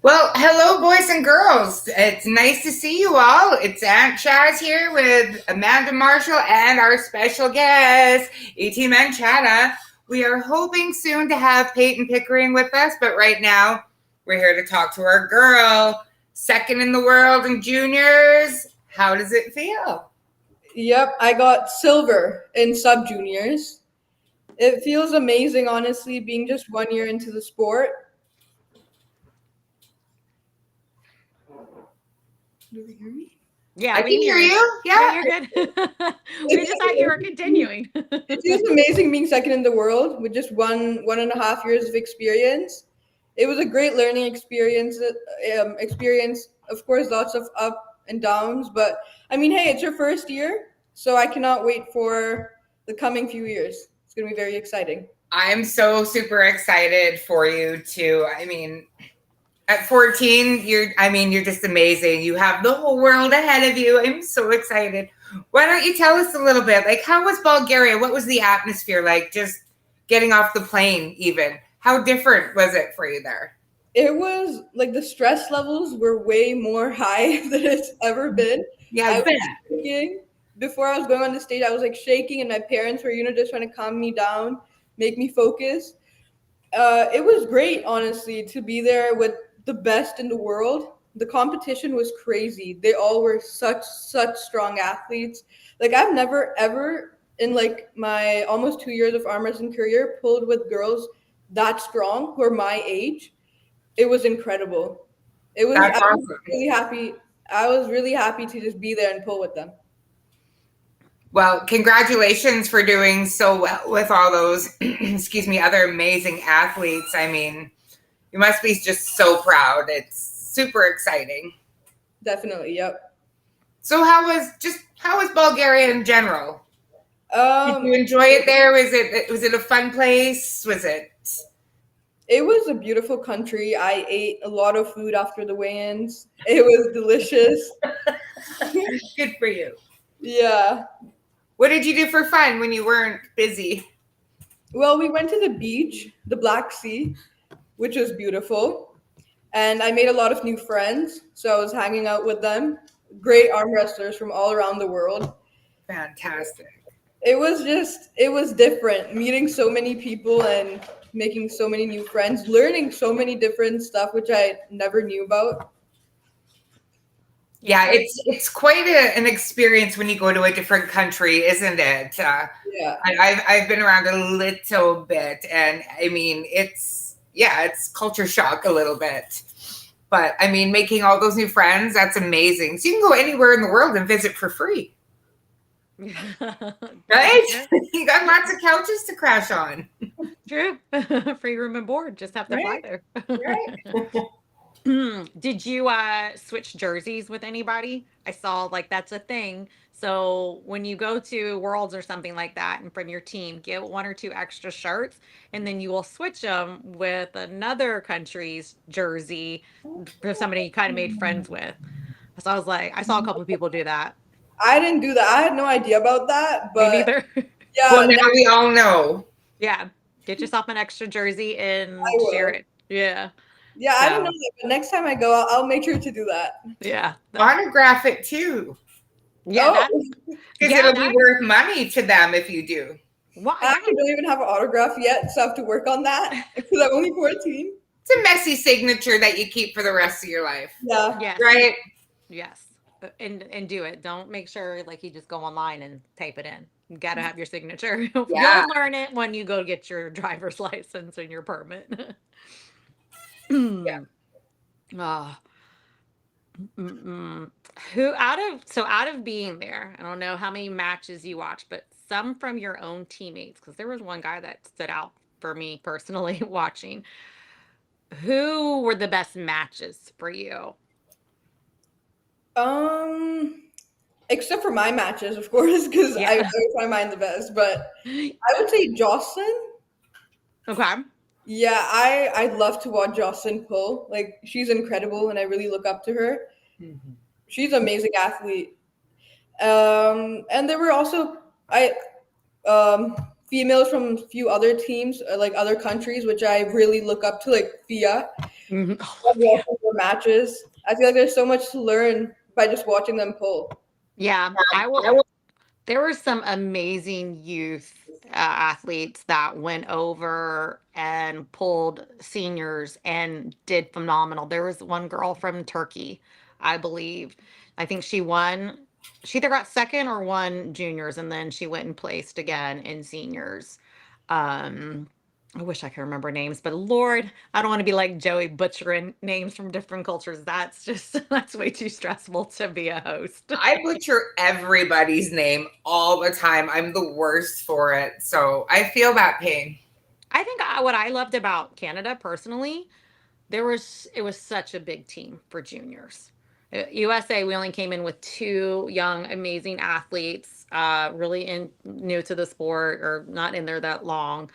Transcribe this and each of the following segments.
Well, hello, boys and girls. It's nice to see you all. It's Aunt Chaz here with Amanda Marshall and our special guest, E-Team Chana. We are hoping soon to have Peyton Pickering with us, but right now we're here to talk to our girl, second in the world in juniors. How does it feel? Yep, I got silver in sub-juniors. It feels amazing, honestly, being just 1 year into the sport. Do you hear me? Yeah, I can hear you. Yeah, you're good. We just thought you were continuing. It feels amazing being second in the world with just 1.5 years of experience. It was a great learning experience. Of course, lots of up and downs, but I mean, hey, it's your first year, so I cannot wait for the coming few years. It's going to be very exciting. I'm so super excited for you too. I mean, at 14, you're just amazing. You have the whole world ahead of you. I'm so excited. Why don't you tell us a little bit? Like, how was Bulgaria? What was the atmosphere like just getting off the plane even? How different was it for you there? It was like the stress levels were way more high than it's ever been. Yeah, I was shaking. Before I was going on the stage, I was like shaking, and my parents were, just trying to calm me down, make me focus. It was great, honestly, to be there with the best in the world. The competition was crazy. They all were such strong athletes. Like I've never ever in like my almost 2 years of arm wrestling career pulled with girls that strong who are my age. It was incredible. That's awesome. Really happy. I was really happy to just be there and pull with them. Well, congratulations for doing so well with all those, other amazing athletes. I mean, you must be just so proud. It's super exciting. Definitely, yep. So how was Bulgaria in general? Did you enjoy it there? Was it a fun place? It was a beautiful country. I ate a lot of food after the weigh-ins. It was delicious. Good for you. Yeah. What did you do for fun when you weren't busy? Well, we went to the beach, the Black Sea, which was beautiful. And I made a lot of new friends. So I was hanging out with them. Great arm wrestlers from all around the world. Fantastic. It was different, meeting so many people and making so many new friends, learning so many different stuff, which I never knew about. Yeah, it's quite an experience when you go to a different country, isn't it? Yeah. I've been around a little bit, and I mean, it's culture shock a little bit. But I mean, making all those new friends, that's amazing. So you can go anywhere in the world and visit for free. Right? You got lots of couches to crash on. True. Free room and board. Just have to fly there. Right. Did you switch jerseys with anybody? I saw like that's a thing. So when you go to Worlds or something like that and from your team, get 1 or 2 extra shirts and then you will switch them with another country's jersey for somebody you kind of made friends with. So I saw a couple of people do that. I didn't do that. I had no idea about that, but me neither. Yeah. Well, now we all know. Yeah. Get yourself an extra jersey and share it. Yeah. Yeah, I didn't know that, but next time I go, I'll make sure to do that. Yeah. Autograph it too. Yeah. Because it'll be worth money to them if you do. Well, I actually don't even have an autograph yet, so I have to work on that because I'm only 14. It's a messy signature that you keep for the rest of your life. Yeah. Yes. Right? Yes. And do it. Don't make sure like you just go online and type it in. You got to have your signature. Yeah. You'll learn it when you go get your driver's license and your permit. Yeah. Who out of being there, I don't know how many matches you watched, but some from your own teammates, because there was one guy that stood out for me personally watching. Who were the best matches for you? Except for my matches, of course, because I find mine the best. But I would say Jocelyn. Okay. Yeah, I love to watch Jocelyn pull. Like she's incredible, and I really look up to her. Mm-hmm. She's an amazing athlete. And there were also females from a few other teams, like other countries, which I really look up to, like Fia. Mhm. I love watching their matches. I feel like there's so much to learn by just watching them pull. Yeah, I will. There were some amazing youth athletes that went over and pulled seniors and did phenomenal. There was one girl from Turkey, I believe. I think she won. She either got second or won juniors, and then she went and placed again in seniors. Um, I wish I could remember names, but Lord, I don't want to be like Joey butchering names from different cultures. That's just that's way too stressful to be a host. I butcher everybody's name all the time. I'm the worst for it. So I feel that pain. I think what I loved about Canada personally, it was such a big team for juniors. USA, we only came in with two young, amazing athletes, really new to the sport or not in there that long.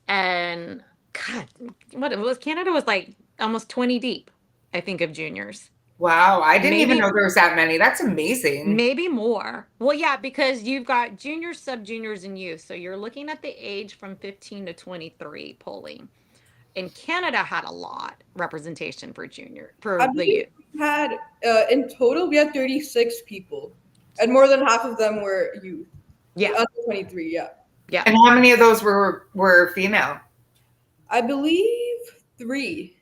And God, what it was, Canada was like almost 20 deep, I think, of juniors. Wow, I didn't even Maybe know there was that many. That's amazing. maybe more. Well, yeah, because you've got juniors, sub juniors, and youth. So you're looking at the age from 15 to 23 polling. And Canada had a lot representation for junior I for the believe youth. we had in total we had 36 people, and more than half of them were youth. Yeah, Under 23. Yeah, yeah. And how many of those were female? I believe 3.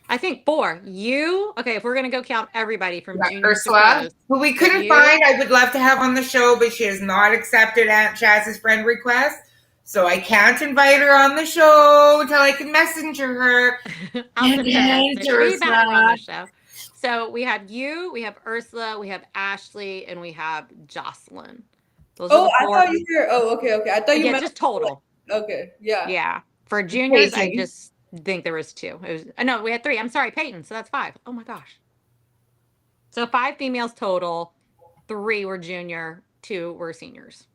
I think 4. You okay? If we're gonna go count everybody from Yeah, juniors to Ursula, pros, who we couldn't you- find, I would love to have on the show, but she has not accepted Aunt Chaz's friend request. So I can't invite her on the show until I can messenger her. I'll send her a message. We've had her on Ursula. the show. So we have you, we have Ursula, we have Ashley, and we have Jocelyn. Those are Oh, the I 4. thought you were. Oh, okay, okay. I thought you Yeah, meant just total. Okay, yeah. Yeah. For juniors, I Peyton. just think there was 2. It was no, we had 3. I'm sorry, Peyton. So that's 5. Oh my gosh. So 5 females total. 3 were junior, 2 were seniors.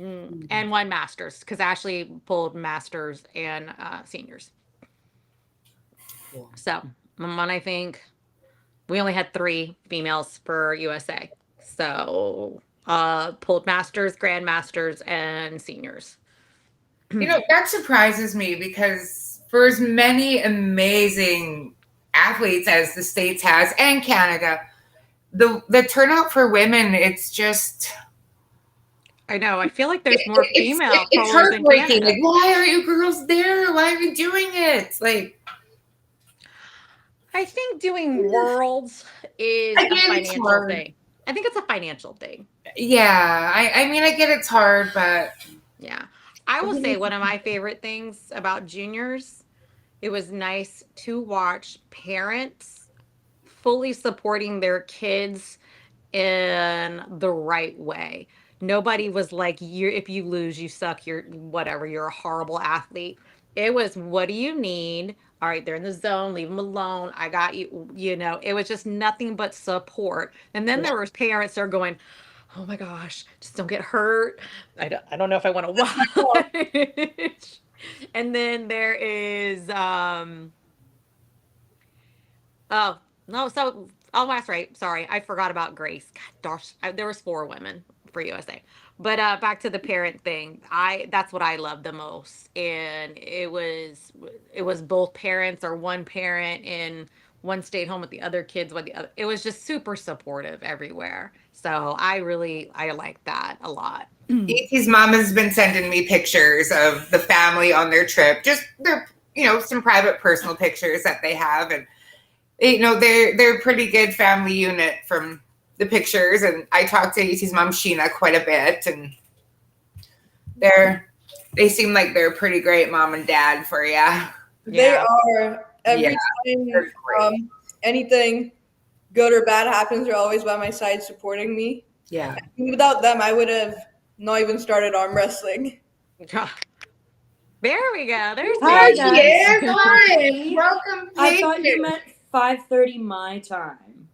And 1 masters because Ashley pulled masters and seniors. Cool. So, I think we only had 3 females for USA. So, pulled masters, grandmasters, and seniors. That surprises me because for as many amazing athletes as the States has and Canada, the turnout for women, it's just I know. I feel like there's more female it's pullers in heartbreaking. Canada. Like, why are you girls there? Why are you doing it? Like, I think doing worlds is a Again, it's financial hard. thing. I think it's a financial thing. yeah, I mean, I get it's hard, but Yeah. I will say one of my favorite things about juniors, it was nice to watch parents fully supporting their kids in the right way. Nobody was like, you if you lose, you suck, you're whatever, you're a horrible athlete. It was, what do you need? All right, they're in the zone, leave them alone. I got you, it was just nothing but support. And then there was parents that are going, oh my gosh, just don't get hurt. I don't know if I want to watch. And then there is oh no, so that's right. Sorry, I forgot about Grace. God gosh, there was 4 women for USA. But back to the parent thing. That's what I love the most. And it was both parents or one parent and one stayed home with the other kids with the other. It was just super supportive everywhere. So I like that a lot. His mom has been sending me pictures of the family on their trip. Just their, some private personal pictures that they have, and they're a pretty good family unit from the pictures. And I talked to his mom Sheena quite a bit, and they seem like they're a pretty great mom and dad for you. They Yeah. are. Every time anything good or bad happens, they're always by my side supporting me. Yeah. Without them, I would have not even started arm wrestling. There we go. There's Hi, Paige. guys. Yes, hi. Welcome, I thought you Paige. meant 5:30 my time.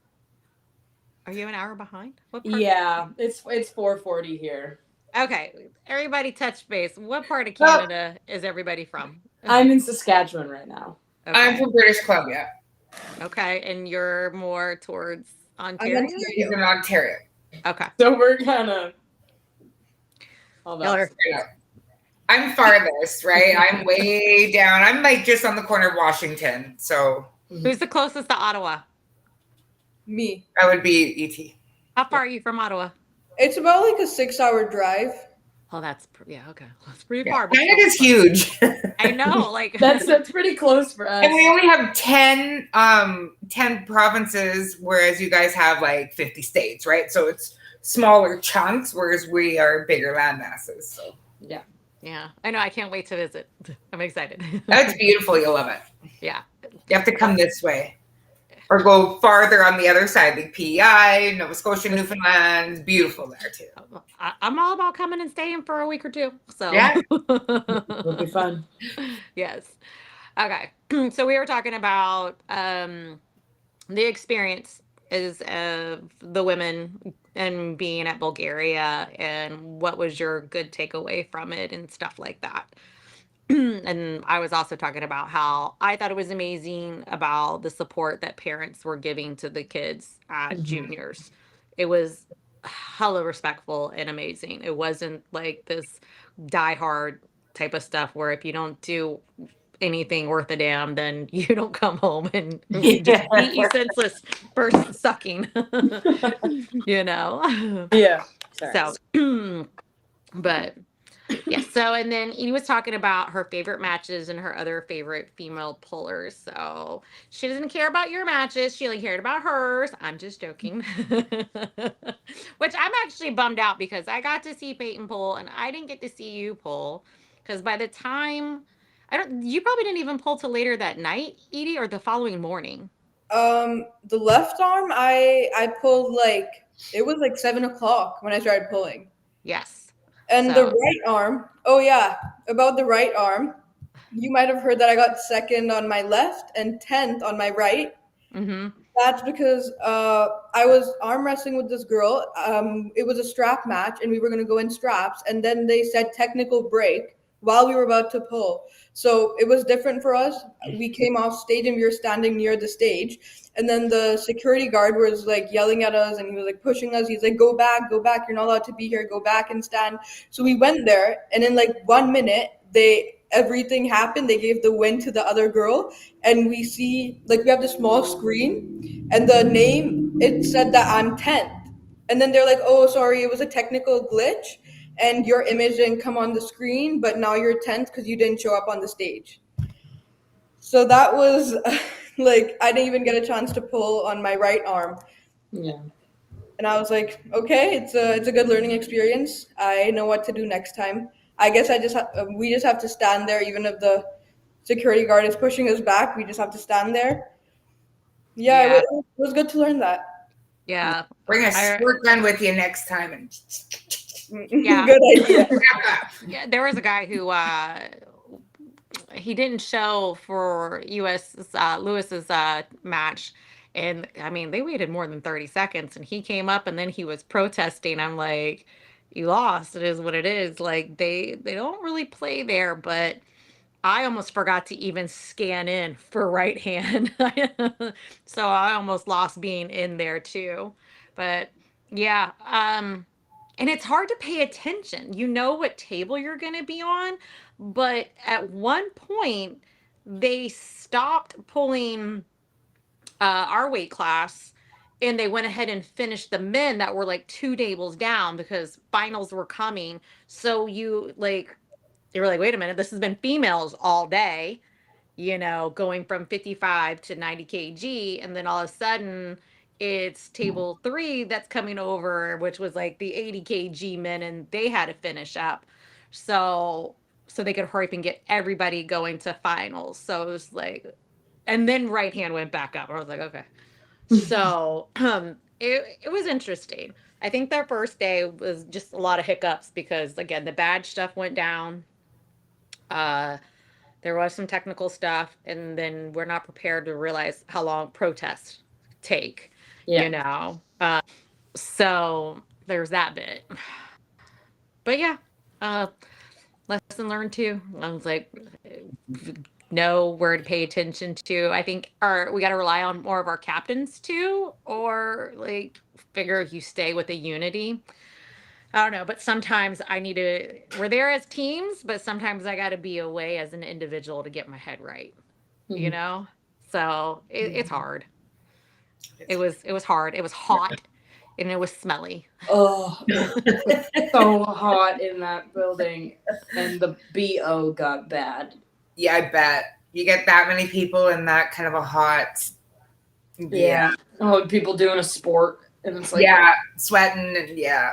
Are you an hour behind? What part? Yeah, it's 4:40 here. Okay, everybody touch base. What part of Canada is everybody from? I'm in Saskatchewan right now. Okay. I'm from British Columbia. Okay, and you're more towards Ontario? I'm He's in Ontario. Okay. So we're kind of Oh, Miller. that's I'm farthest, right? I'm way down. I'm like just on the corner of Washington. So Who's the closest to Ottawa? Me. I would be ET. How far are you from Ottawa? It's about like a 6-hour drive. Oh, that's yeah, okay. That's pretty Yeah. far. But Canada's huge. I know, like that's pretty close for us. And we only have 10 provinces, whereas you guys have like 50 states, right? So it's smaller chunks, whereas we are bigger land masses. So Yeah. yeah, I know. I can't wait to visit. I'm excited. that's beautiful. You'll love it. Yeah. You have to come this way or go farther on the other side, like PEI, Nova Scotia, Newfoundland. It's beautiful there too. I'm all about coming and staying for a week or two. So Yeah. It'll be fun. Yes. Okay. So we were talking about the experience is of the women and being at Bulgaria and what was your good takeaway from it and stuff like that. And I was also talking about how I thought it was amazing about the support that parents were giving to the kids at juniors. It was hella respectful and amazing. It wasn't like this diehard type of stuff where if you don't do anything worth a damn, then you don't come home and just beat you senseless for sucking. You know? Yeah. Sorry. So, but yeah. So, and then he was talking about her favorite matches and her other favorite female pullers. So she doesn't care about your matches. She only cared about hers. I'm just joking. Which I'm actually bummed out because I got to see Peyton pull and I didn't get to see you pull. Because by the time you probably didn't even pull till later that night, Edie, or the following morning. The left arm, I pulled like it was like 7 o'clock when I started pulling. Yes. And the right arm, oh yeah, about the right arm, you might have heard that I got second on my left and 10th on my right. Mm-hmm. That's because I was arm wrestling with this girl. It was a strap match, and we were going to go in straps. And then they said technical break while we were about to pull. So it was different for us. We came off stage, and we were standing near the stage. And then the security guard was like yelling at us, and he was like pushing us. He's like, go back. You're not allowed to be here. Go back and stand. So we went there, and in like 1 minute, everything happened. They gave the win to the other girl, and we see like we have this small screen, and the name, it said that I'm 10th, and then they're like, oh sorry, it was a technical glitch and your image didn't come on the screen, but now you're 10th because you didn't show up on the stage. So that was like I didn't even get a chance to pull on my right arm. Yeah. And I was like, okay, it's a good learning experience. I know what to do next time. I guess we just have to stand there, even if the security guard is pushing us back. We just have to stand there. Yeah, Yeah. It was good to learn that. Yeah. Bring a squirt gun with you next time and Yeah. Good idea. Yeah, there was a guy who he didn't show for Lewis's match, and I mean they waited more than 30 seconds, and he came up and then he was protesting. I'm like, you lost. It is what it is. Like they don't really play there, but I almost forgot to even scan in for right hand. So I almost lost being in there too. But yeah, and it's hard to pay attention. You know what table you're going to be on, but at one point they stopped pulling our weight class and they went ahead and finished the men that were like 2 tables down because finals were coming. So they were like, wait a minute, this has been females all day, going from 55 to 90 kg. And then all of a sudden, it's table 3 that's coming over, which was like the 80 kg men, and they had to finish up. So they could hurry up and get everybody going to finals. So it was like, and then right hand went back up. I was like, okay. So it was interesting. I think their first day was just a lot of hiccups because again, the badge stuff went down. There was some technical stuff, and then we're not prepared to realize how long protests take. Yeah. So there's that bit. But yeah, lesson learned too. I was like, know where to pay attention to. I think we got to rely on more of our captains too, or like figure if you stay with a unity. I don't know, but sometimes we're there as teams, but sometimes I got to be away as an individual to get my head right, you Mhm. know? So it's hard. It was hard. It was hot and it was smelly. Oh, so hot in that building, and the BO got bad. Yeah, I bet. You get that many people in that kind of a hot. Yeah. Oh, people doing a sport, and it's like, Yeah, sweating and yeah.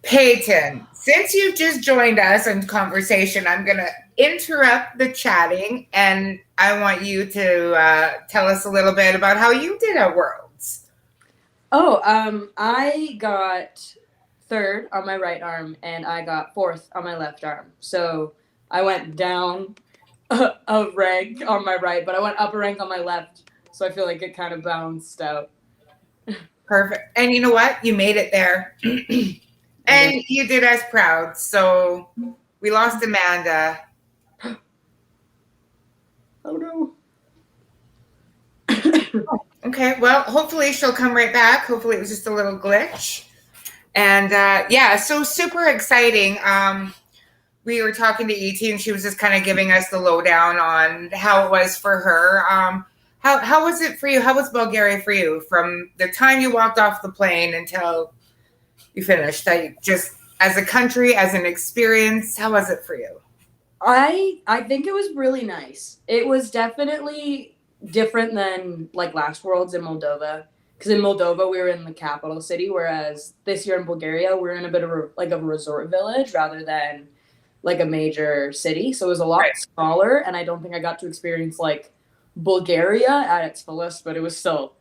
Peyton, since you've just joined us in conversation, I'm going to interrupt the chatting and I want you to tell us a little bit about how you did at Worlds. oh, I got third on my right arm, and I got fourth on my left arm. So I went down a rank on my right, but I went up a rank on my left. So I feel like it kind of balanced out. Perfect. And you know what? You made it there. And you did us proud. So we lost Amanda. Oh no. Okay, well, hopefully she'll come right back. Hopefully it was just a little glitch. And yeah, so super exciting. We were talking to ET and she was just kind of giving us the lowdown on how it was for her. How was it for you? How was Bulgaria for you from the time you walked off the plane until you finished? Just as a country, as an experience, how was it for you? I think it was really nice. It was definitely different than like last Worlds in Moldova. Because in Moldova we were in the capital city, whereas this year in Bulgaria we're in a bit of a resort village rather than like a major city. So it was a lot smaller, and I don't think I got to experience like Bulgaria at its fullest, but it was still.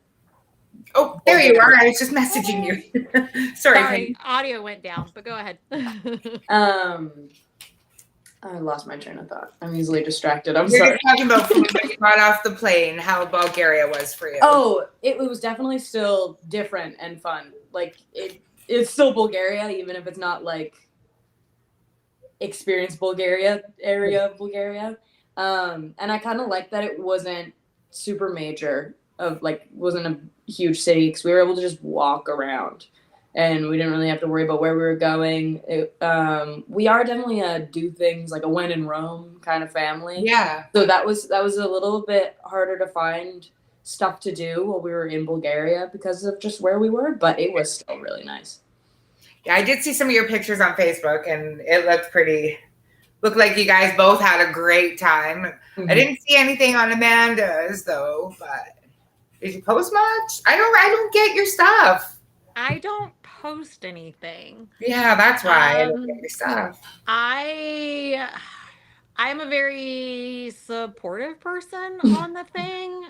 Oh, there you are. I was just messaging you. Sorry. Audio went down, but go ahead. I lost my train of thought. I'm easily distracted. I'm We're sorry. just talking about when you got off the plane, how Bulgaria was for you. Oh, it was definitely still different and fun. Like it's still Bulgaria, even if it's not like experience Bulgaria area of Bulgaria. And I kind of like that it wasn't super major wasn't a huge city, because we were able to just walk around and we didn't really have to worry about where we were going. We are definitely a do things like a when in Rome kind of family. Yeah. So that was a little bit harder to find stuff to do while we were in Bulgaria because of just where we were, but it was still really nice. Yeah, I did see some of your pictures on Facebook and it looked like you guys both had a great time. Mm-hmm. I didn't see anything on Amanda's though, but did you post much? I don't get your stuff. I don't post anything. Yeah, that's why I don't get your stuff. I'm a very supportive person on the thing.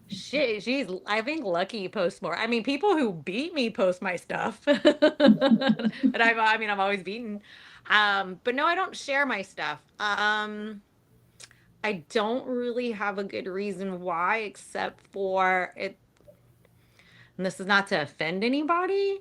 She's I think Lucky posts more. I mean, people who beat me post my stuff. And I'm always beaten. But no, I don't share my stuff. I don't really have a good reason why, except for it. And this is not to offend anybody.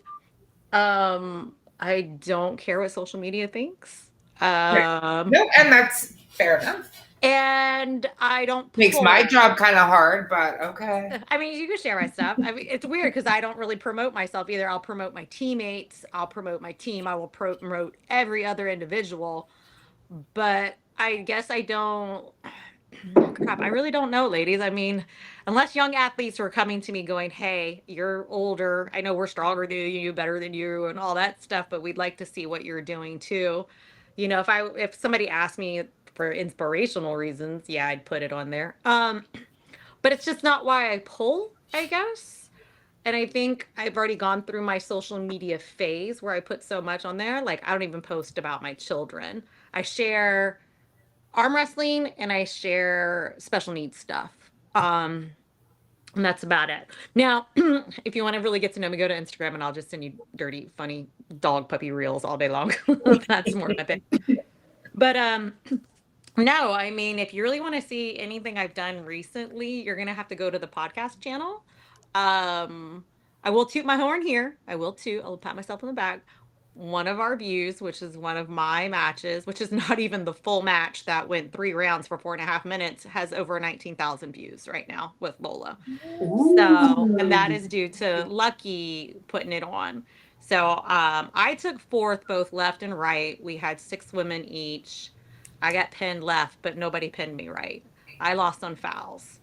I don't care what social media thinks. No, and that's fair enough. And I don't makes my job kind of hard, but okay. I mean, you can share my stuff. I mean, it's weird because I don't really promote myself either. I'll promote my teammates. I'll promote my team. I will promote every other individual. But I guess I don't. Crap, I really don't know, ladies. I mean, unless young athletes are coming to me going, hey, you're older. I know we're stronger than you, better than you, and all that stuff, but we'd like to see what you're doing too. You know, if somebody asked me for inspirational reasons, yeah, I'd put it on there. But it's just not why I pull, I guess. And I think I've already gone through my social media phase where I put so much on there. Like, I don't even post about my children. I share arm wrestling and I share special needs stuff. And that's about it. Now, if you want to really get to know me, go to Instagram and I'll just send you dirty, funny dog puppy reels all day long. That's more my thing. But no, I mean, if you really want to see anything I've done recently, you're going to have to go to the podcast channel. I will toot my horn here. I'll pat myself on the back. One of our views, which is one of my matches, which is not even the full match that went 3 rounds for 4.5 minutes, has over 19,000 views right now with Lola. Ooh. So, and that is due to Lucky putting it on. So I took fourth, both left and right. We had 6 women each. I got pinned left, but nobody pinned me right. I lost on fouls.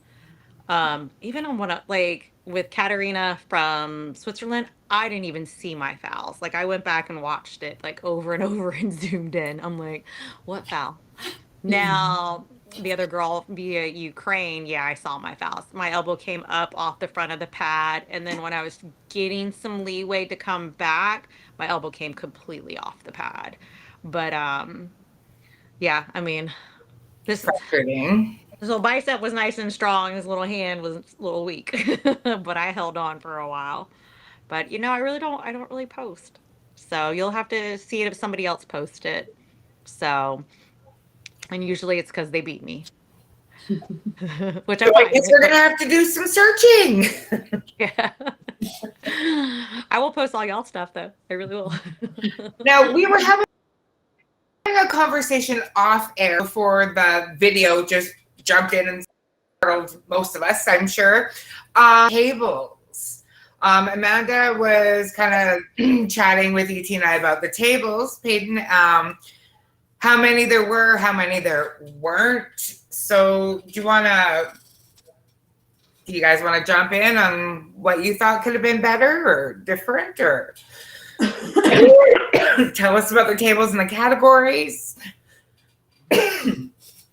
Even on one of, like with Katarina from Switzerland, I didn't even see my fouls. Like I went back and watched it like over and over and zoomed in. I'm like, what foul? Now, the other girl via Ukraine, yeah, I saw my fouls. My elbow came up off the front of the pad, and then when I was getting some leeway to come back, my elbow came completely off the pad. But yeah, I mean, this Frustrating. his little bicep was nice and strong. His little hand was a little weak, but I held on for a while. But I don't really post. So you'll have to see it if somebody else posts it. So, and usually it's because they beat me, which So I'm I fine guess with. we're gonna have to do some searching. Yeah. I will post all y'all stuff though. I really will. Now we were having a conversation off air before the video just jumped in and startled most of us, I'm sure. Tables. Amanda was kind of chatting with ET and I about the tables, Peyton. How many there were, how many there weren't. So do you guys want to jump in on what you thought could have been better or different, or tell us about the tables and the categories?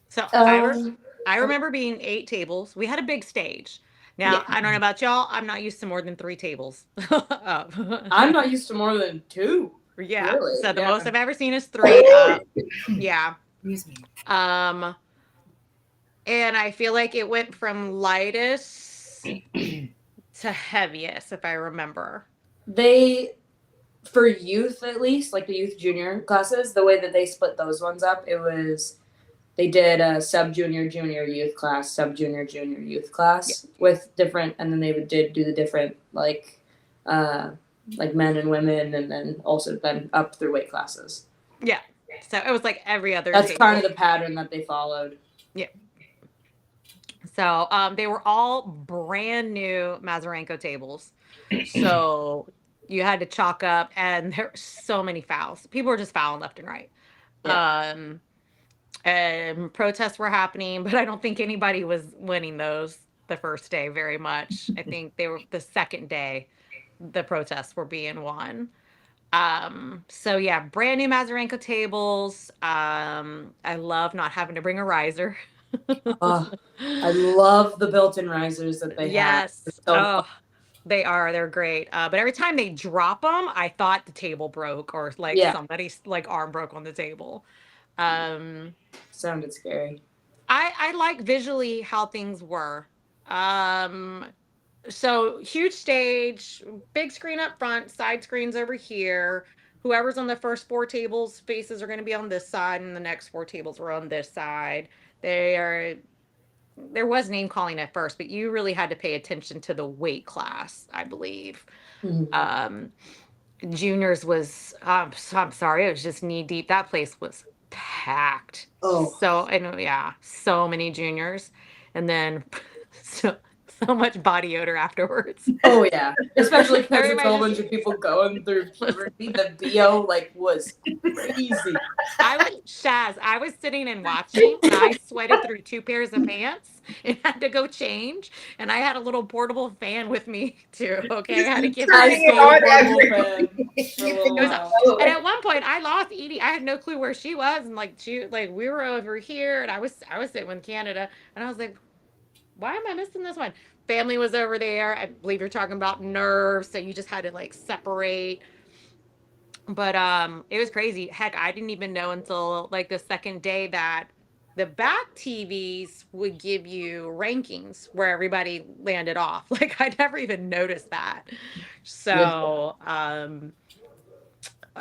So I remember being 8 tables. We had a big stage. Now, Yeah. I don't know about y'all. I'm not used to more than 3 tables. Up. I'm not used to more than 2. Yeah. Really? So the Yeah. most I've ever seen is 3 up. Yeah. Excuse me. And I feel like it went from lightest to heaviest, if I remember. They, for youth at least, like the youth junior classes, the way that they split those ones up, it was they did a sub junior junior youth class, sub junior junior youth class with different, and then they did do the different like men and women, and then also then up through weight classes. Yeah. So it was like every other That's table. kind of the pattern that they followed. Yeah. So they were all brand new Mazarenko tables. So you had to chalk up, and there were so many fouls. People were just fouling left and right. Yeah. And protests were happening, but I don't think anybody was winning those the first day very much. I think they were the second day, the protests were being won. So yeah, brand new Mazarenko tables. I love not having to bring a riser. I love the built-in risers that they have. Yes. So Oh, they are. They're great. But every time they drop them, I thought the table broke or like Yeah. somebody's like arm broke on the table. Um, sounded scary. I like visually how things were. So huge stage, big screen up front, side screens over here. Whoever's on the first 4 tables, faces are going to be on this side, and the next 4 tables were on this side. There was name calling at first, but you really had to pay attention to the weight class, I believe. Mm-hmm. Juniors was, I'm sorry, it was just knee deep. That place was packed. Oh. So many juniors. And then so much body odor afterwards. Oh yeah, especially because Everybody it's a whole just- bunch of people going through puberty. The BO was crazy. I was sitting and watching, and I sweated through 2 pairs of pants and had to go change. And I had a little portable fan with me too. Okay, I had to give Turning it on every- And at one point, I lost Edie. I had no clue where she was, and we were over here, and I was sitting with Canada, and I was like, why am I missing this one? Family was over there. I believe you're talking about nerves, so you just had to like separate. But it was crazy. Heck, I didn't even know until like the second day that the back TVs would give you rankings where everybody landed off. Like I never even noticed that. So I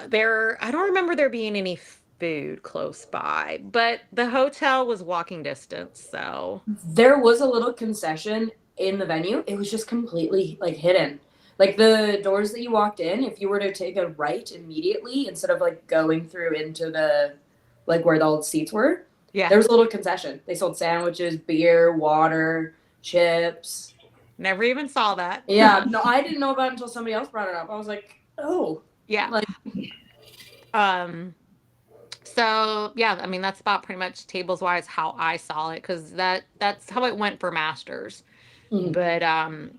don't remember there being any food close by, but the hotel was walking distance. So there was a little concession in the venue. It was just completely like hidden. Like the doors that you walked in, if you were to take a right immediately instead of like going through into the like where the old seats were, yeah, there was a little concession. They sold sandwiches, beer, water, chips. Never even saw that. Yeah, no, I didn't know about it until somebody else brought it up. I was like, oh, Yeah. Like, So yeah, I mean that's about pretty much tables wise how I saw it because that's how it went for Masters. mhm. But I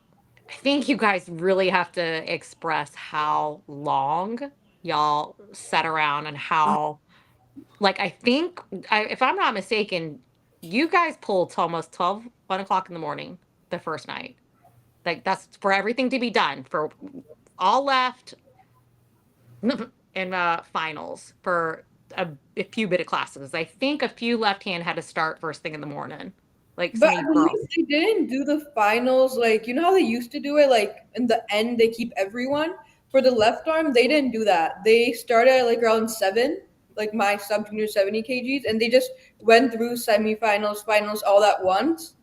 think you guys really have to express how long y'all sat around and how like I think if I'm not mistaken, you guys pulled till almost 1 o'clock in the morning the first night. Like that's for everything to be done for all left in finals for a few bit of classes. I think a few left hand had to start first thing in the morning. Like But some of I you believe girls. they didn't do the finals like you know how they used to do it like in the end they keep everyone for the left arm they didn't do that. They started at like around 7, like my sub junior 70 kgs, and they just went through semifinals, finals all at once.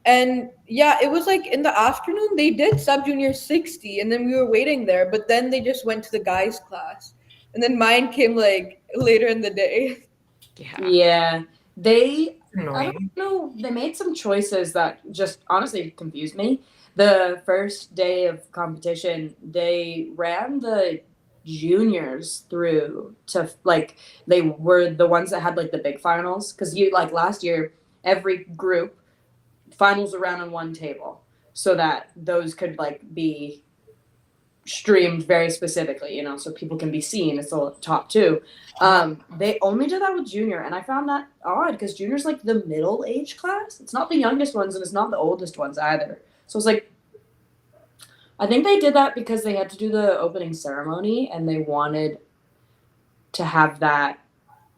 And yeah, it was like in the afternoon they did sub junior 60, and then we were waiting there. But then they just went to the guys class, and then mine came like later in the day. Yeah. Yeah, they. I don't Annoying. know. They made some choices that just honestly confused me. The first day of competition, they ran the juniors through to like they were the ones that had like the big finals because you like last year every group finals around on one table so that those could like be streamed very specifically, you know, so people can be seen. It's the top two. They only did that with junior, and I found that odd because junior's like the middle age class. It's not the youngest ones, and it's not the oldest ones either. So it's like I think they did that because they had to do the opening ceremony, and they wanted to have that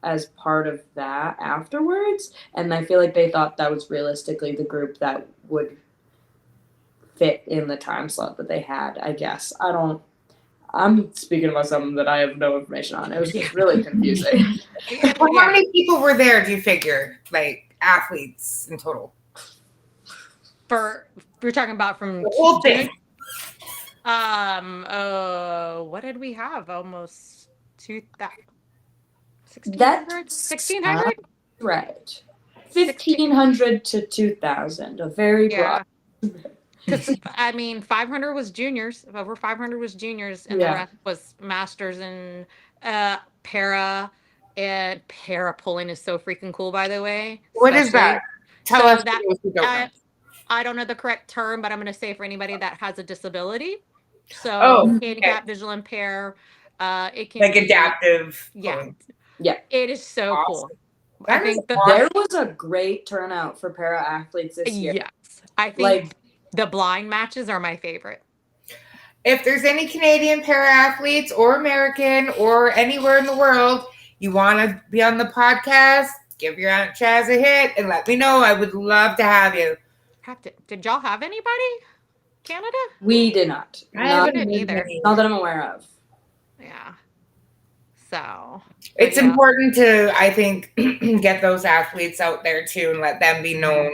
as part of that afterwards. And I feel like they thought that was realistically the group that would fit in the time slot that they had. I guess I don't. I'm speaking about something that I have no information on. It was just really confusing. Well, how Yeah. many people were there, do you figure? Like athletes in total? For we're talking about from The whole thing. what did we have? Almost 2,000. 1,600? That's 1,600? right. 16. 1,500 to 2,000. A very broad. Yeah. Because I mean, 500 was juniors. Over 500 was juniors, and the Yeah. rest was masters and para. And para pulling is so freaking cool, by the way. What is that? Tell So us that for those who don't know. I don't know the correct term, but I'm going to say for anybody that has a disability. So Oh, okay. handicap, visual impair. It can Like be adaptive. yeah. pulling. Yeah. It is so Awesome. cool. That I is think awesome. There was a great turnout for para athletes this year. yes, I think Like, the blind matches are my favorite. If there's any Canadian para athletes or American or anywhere in the world you want to be on the podcast, give your Aunt Chaz a hit and let me know. I would love to have you. Did y'all have anybody? Canada? we did not. I Not, haven't didn't heard either. any. not that I'm aware of. Yeah. So It's yeah. important to, I think, get those athletes out there too and let them be known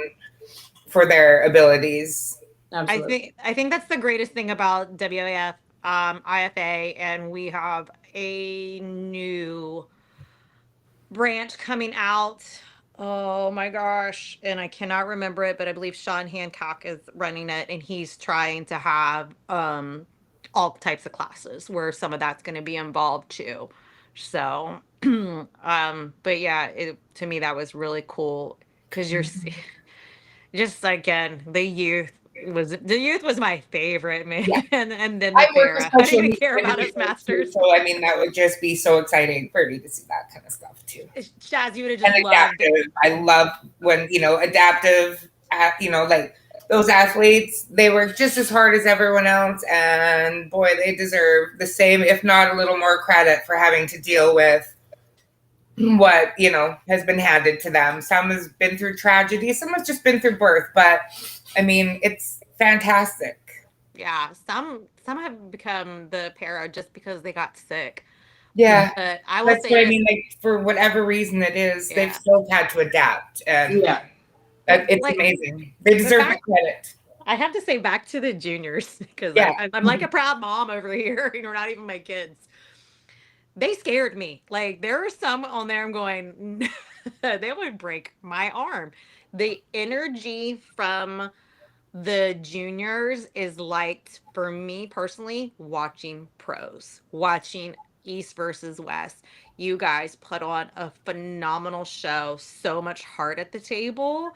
for their abilities. Absolutely. I think that's the greatest thing about WAF, IFA, and we have a new branch coming out. Oh my gosh. And I cannot remember it, but I believe Sean Hancock is running it and he's trying to have all types of classes where some of that's going to be involved too. So but yeah, to me that was really cool cuz you're just again, the youth was my favorite, man. Yeah. And then the I work with para. I special didn't even needs care about us individuals too, masters. so I mean that would just be so exciting for me to see that kind of stuff too. Chaz, you would have just And loved it. adaptive. I love when adaptive. Like those athletes, they work just as hard as everyone else, and boy, they deserve the same, if not a little more credit for having to deal with what has been handed to them. Some has been through tragedy, some has just been through birth, but I mean, it's fantastic. Yeah, some have become the para just because they got sick. Yeah, But I will that's say what I this, mean. Like for whatever reason it is, they've Yeah. still had to adapt, and Yeah. it's Like, amazing. They deserve the credit. I have to say back to the juniors because Yeah. I'm like a proud mom over here. Not even my kids. They scared me. Like there are some on there. I'm going, they would break my arm. The energy from the juniors is like, for me personally, watching pros, watching East versus West. You guys put on a phenomenal show, so much heart at the table,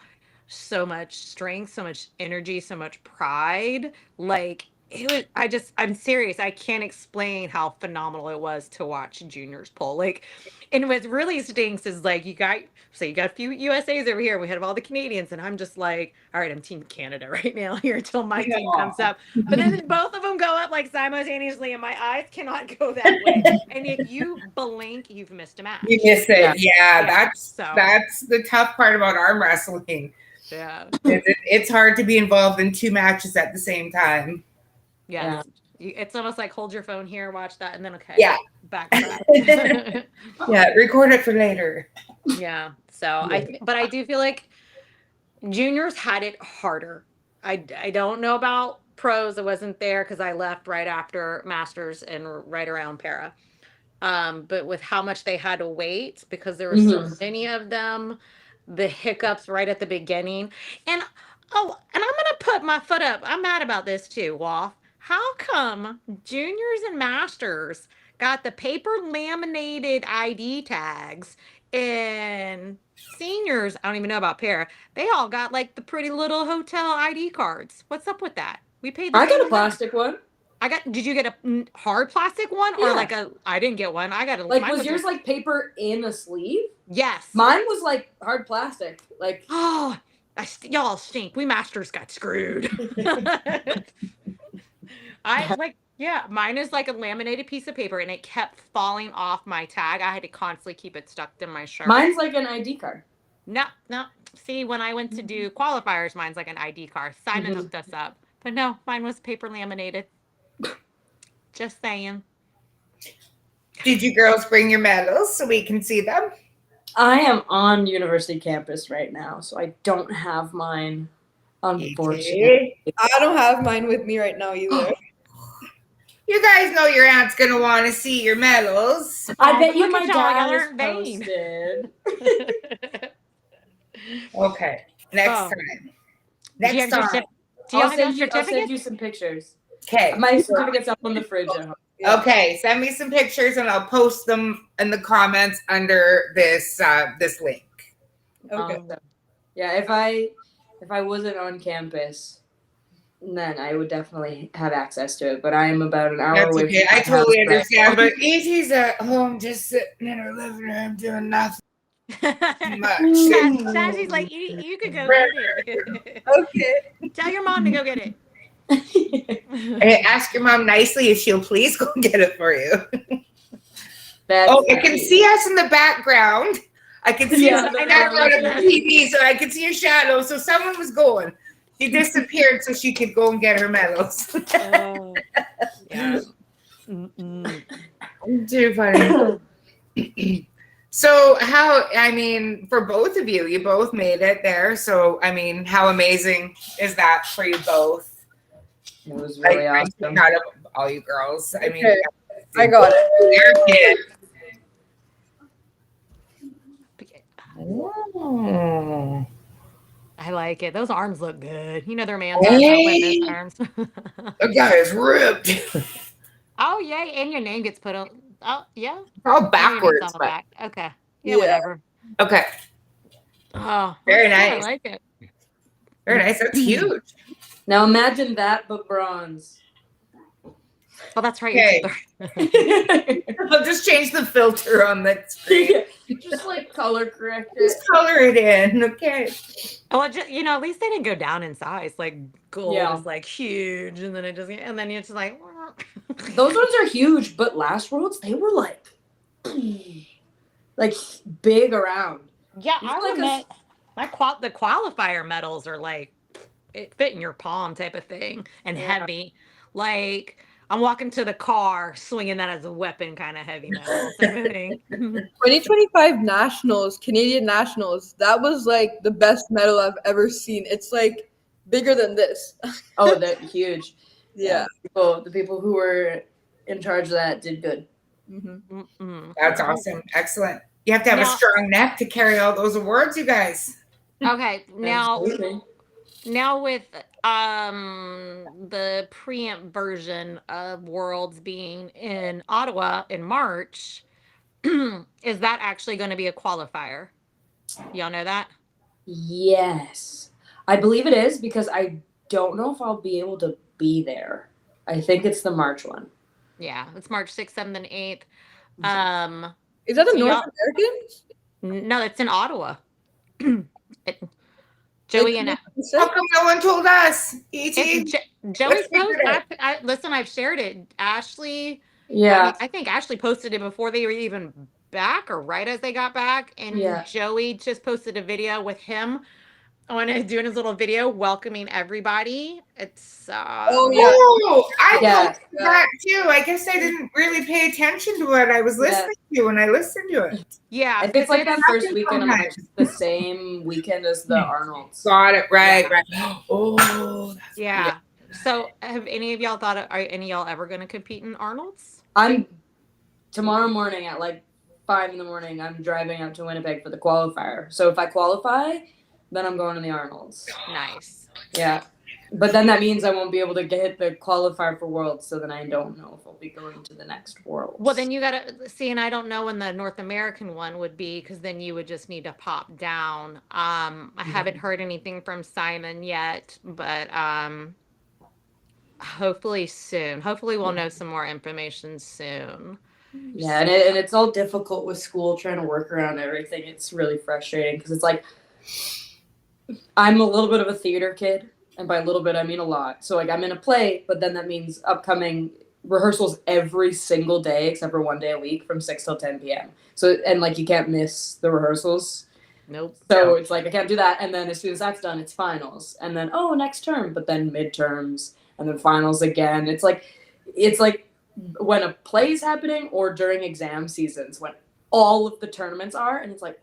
so much strength, so much energy, so much pride. Like, it was, I'm serious. I can't explain how phenomenal it was to watch juniors pull. Like, and what really stinks is like you got a few USAs over here. We had all the Canadians, and I'm just like, all right, I'm Team Canada right now here until my team comes up. But then both of them go up like simultaneously, and my eyes cannot go that way. And if you blink, you've missed a match. You miss it. Yeah, So that's the tough part about arm wrestling. yeah, It's hard to be involved in 2 matches at the same time. yes. It's almost like hold your phone here, watch that, and then Yeah. backtrack. Yeah, record it for later. Yeah. So but I do feel like juniors had it harder. I don't know about pros. I wasn't there because I left right after masters and right around para. But with how much they had to wait because there were so many of them, the hiccups right at the beginning, and and I'm gonna put my foot up. I'm mad about this too, Waff. How come juniors and masters got the paper laminated ID tags and seniors, I don't even know about para, they all got like the pretty little hotel ID cards. What's up with that? We paid the I same got a amount. plastic one. Did you get a hard plastic one or Yeah. I didn't get one. I got a, Like, mine was yours like paper in a sleeve? yes. Mine was like hard plastic. Like, Oh, y'all stink. We masters got screwed. Mine is like a laminated piece of paper and it kept falling off my tag. I had to constantly keep it stuck in my shirt. mine's like an ID card. No. See, when I went to do qualifiers, mine's like an ID card. Simon hooked us up. But no, mine was paper laminated. Just saying. Did you girls bring your medals so we can see them? I am on university campus right now, so I don't have mine, unfortunately. I don't have mine with me right now either. You guys know your aunt's gonna want to see your medals. I bet you look my at y'all, dad y'all is aren't vain. posted. Okay, next time. Next time. Do y'all I'll have your send certificate? you some pictures. Okay. My certificate's up on the fridge at home. Okay, send me some pictures and I'll post them in the comments under this this link. Okay. Yeah, if I wasn't on campus, then I would definitely have access to it. But I am about an hour That's away. okay. From I totally understand. But But E.T.'s at home just sitting in her living room doing nothing much. Sassy's like, you could go get it. Okay. Tell your mom to go get it. Hey, ask your mom nicely if she'll please go get it for you. That's I can see us in the background. I can see us in the background of the TV, so I can see your shadow. So someone was going. She disappeared so she could go and get her medals. Yeah. Too funny. So for both of you, you both made it there. So, how amazing is that for you both? It was really I'm awesome. proud of all you girls. Okay. I got it. Oh. I like it. Those arms look good. You know their man's arms are women's arms. That guy is ripped. Oh, yay. And your name gets put on. Oh, yeah. All backwards. On the But, back. Okay. Yeah. Whatever. okay. Oh, Very okay, nice. I like it. Very nice. That's huge. Now imagine that, but bronze. Well, that's right. Okay. I'll just change the filter on that screen. Just like color correct it. Just color it in. Okay. Well, at least they didn't go down in size. Like gold Yeah. is like huge, and then you're just like. Those ones are huge, but last worlds they were like big around. Yeah, It's I like remember the qualifier medals are like it fit in your palm type of thing and heavy. Like I'm walking to the car swinging that as a weapon, kind of heavy medal type of thing. 2025 nationals, Canadian nationals, that was like the best medal I've ever seen. It's like bigger than this. Oh, they're huge. Yeah. The people who were in charge of that did good. Mm-hmm. That's awesome. Excellent. You have to have a strong neck to carry all those awards, you guys. Okay, now Absolutely. Now with the preamp version of Worlds being in Ottawa in March, is that actually going to be a qualifier? Y'all know that? Yes. I believe it is because I don't know if I'll be able to be there. I think it's the March one. Yeah, it's March 6th, 7th, and 8th. Is that the So North y'all, Americans? no, it's in Ottawa. It- Like, Joey and How come no one told us? it's ET, Joey's let's figure post. it out. Listen, I've shared it. Ashley, Yeah. I think Ashley posted it before they were even back or right as they got back. And Yeah. Joey just posted a video with him on it, doing his little video welcoming everybody. It's Oh, yeah. Oh, I Yeah. posted that too. I guess I didn't really pay attention to what I was listening to when I listened to it. yeah, I think it's like that first happens weekend of March, sometimes. the same weekend as the Arnolds. Got it right, Yeah. right. Oh, yeah. So have any of y'all thought, are any of y'all ever going to compete in Arnold's? I'm tomorrow morning at like 5 in the morning. I'm driving out to Winnipeg for the qualifier. So if I qualify, then I'm going to the Arnolds. Nice. Yeah. But then that means I won't be able to get the qualifier for Worlds, so then I don't know if I'll be going to the next Worlds. Well, then you got to see, and I don't know when the North American one would be, because then you would just need to pop down. I haven't heard anything from Simon yet, but hopefully soon. Hopefully we'll know some more information soon. Yeah, and it's all difficult with school trying to work around everything. It's really frustrating because it's like I'm a little bit of a theater kid, and by a little bit I mean a lot. So like I'm in a play, but then that means upcoming rehearsals every single day except for one day a week from 6 till 10 p.m. So and like you can't miss the rehearsals. Nope. So it's like I can't do that, and then as soon as that's done, it's finals, and then next term, but then midterms, and then finals again. It's like when a play's happening or during exam seasons when all of the tournaments are, and it's like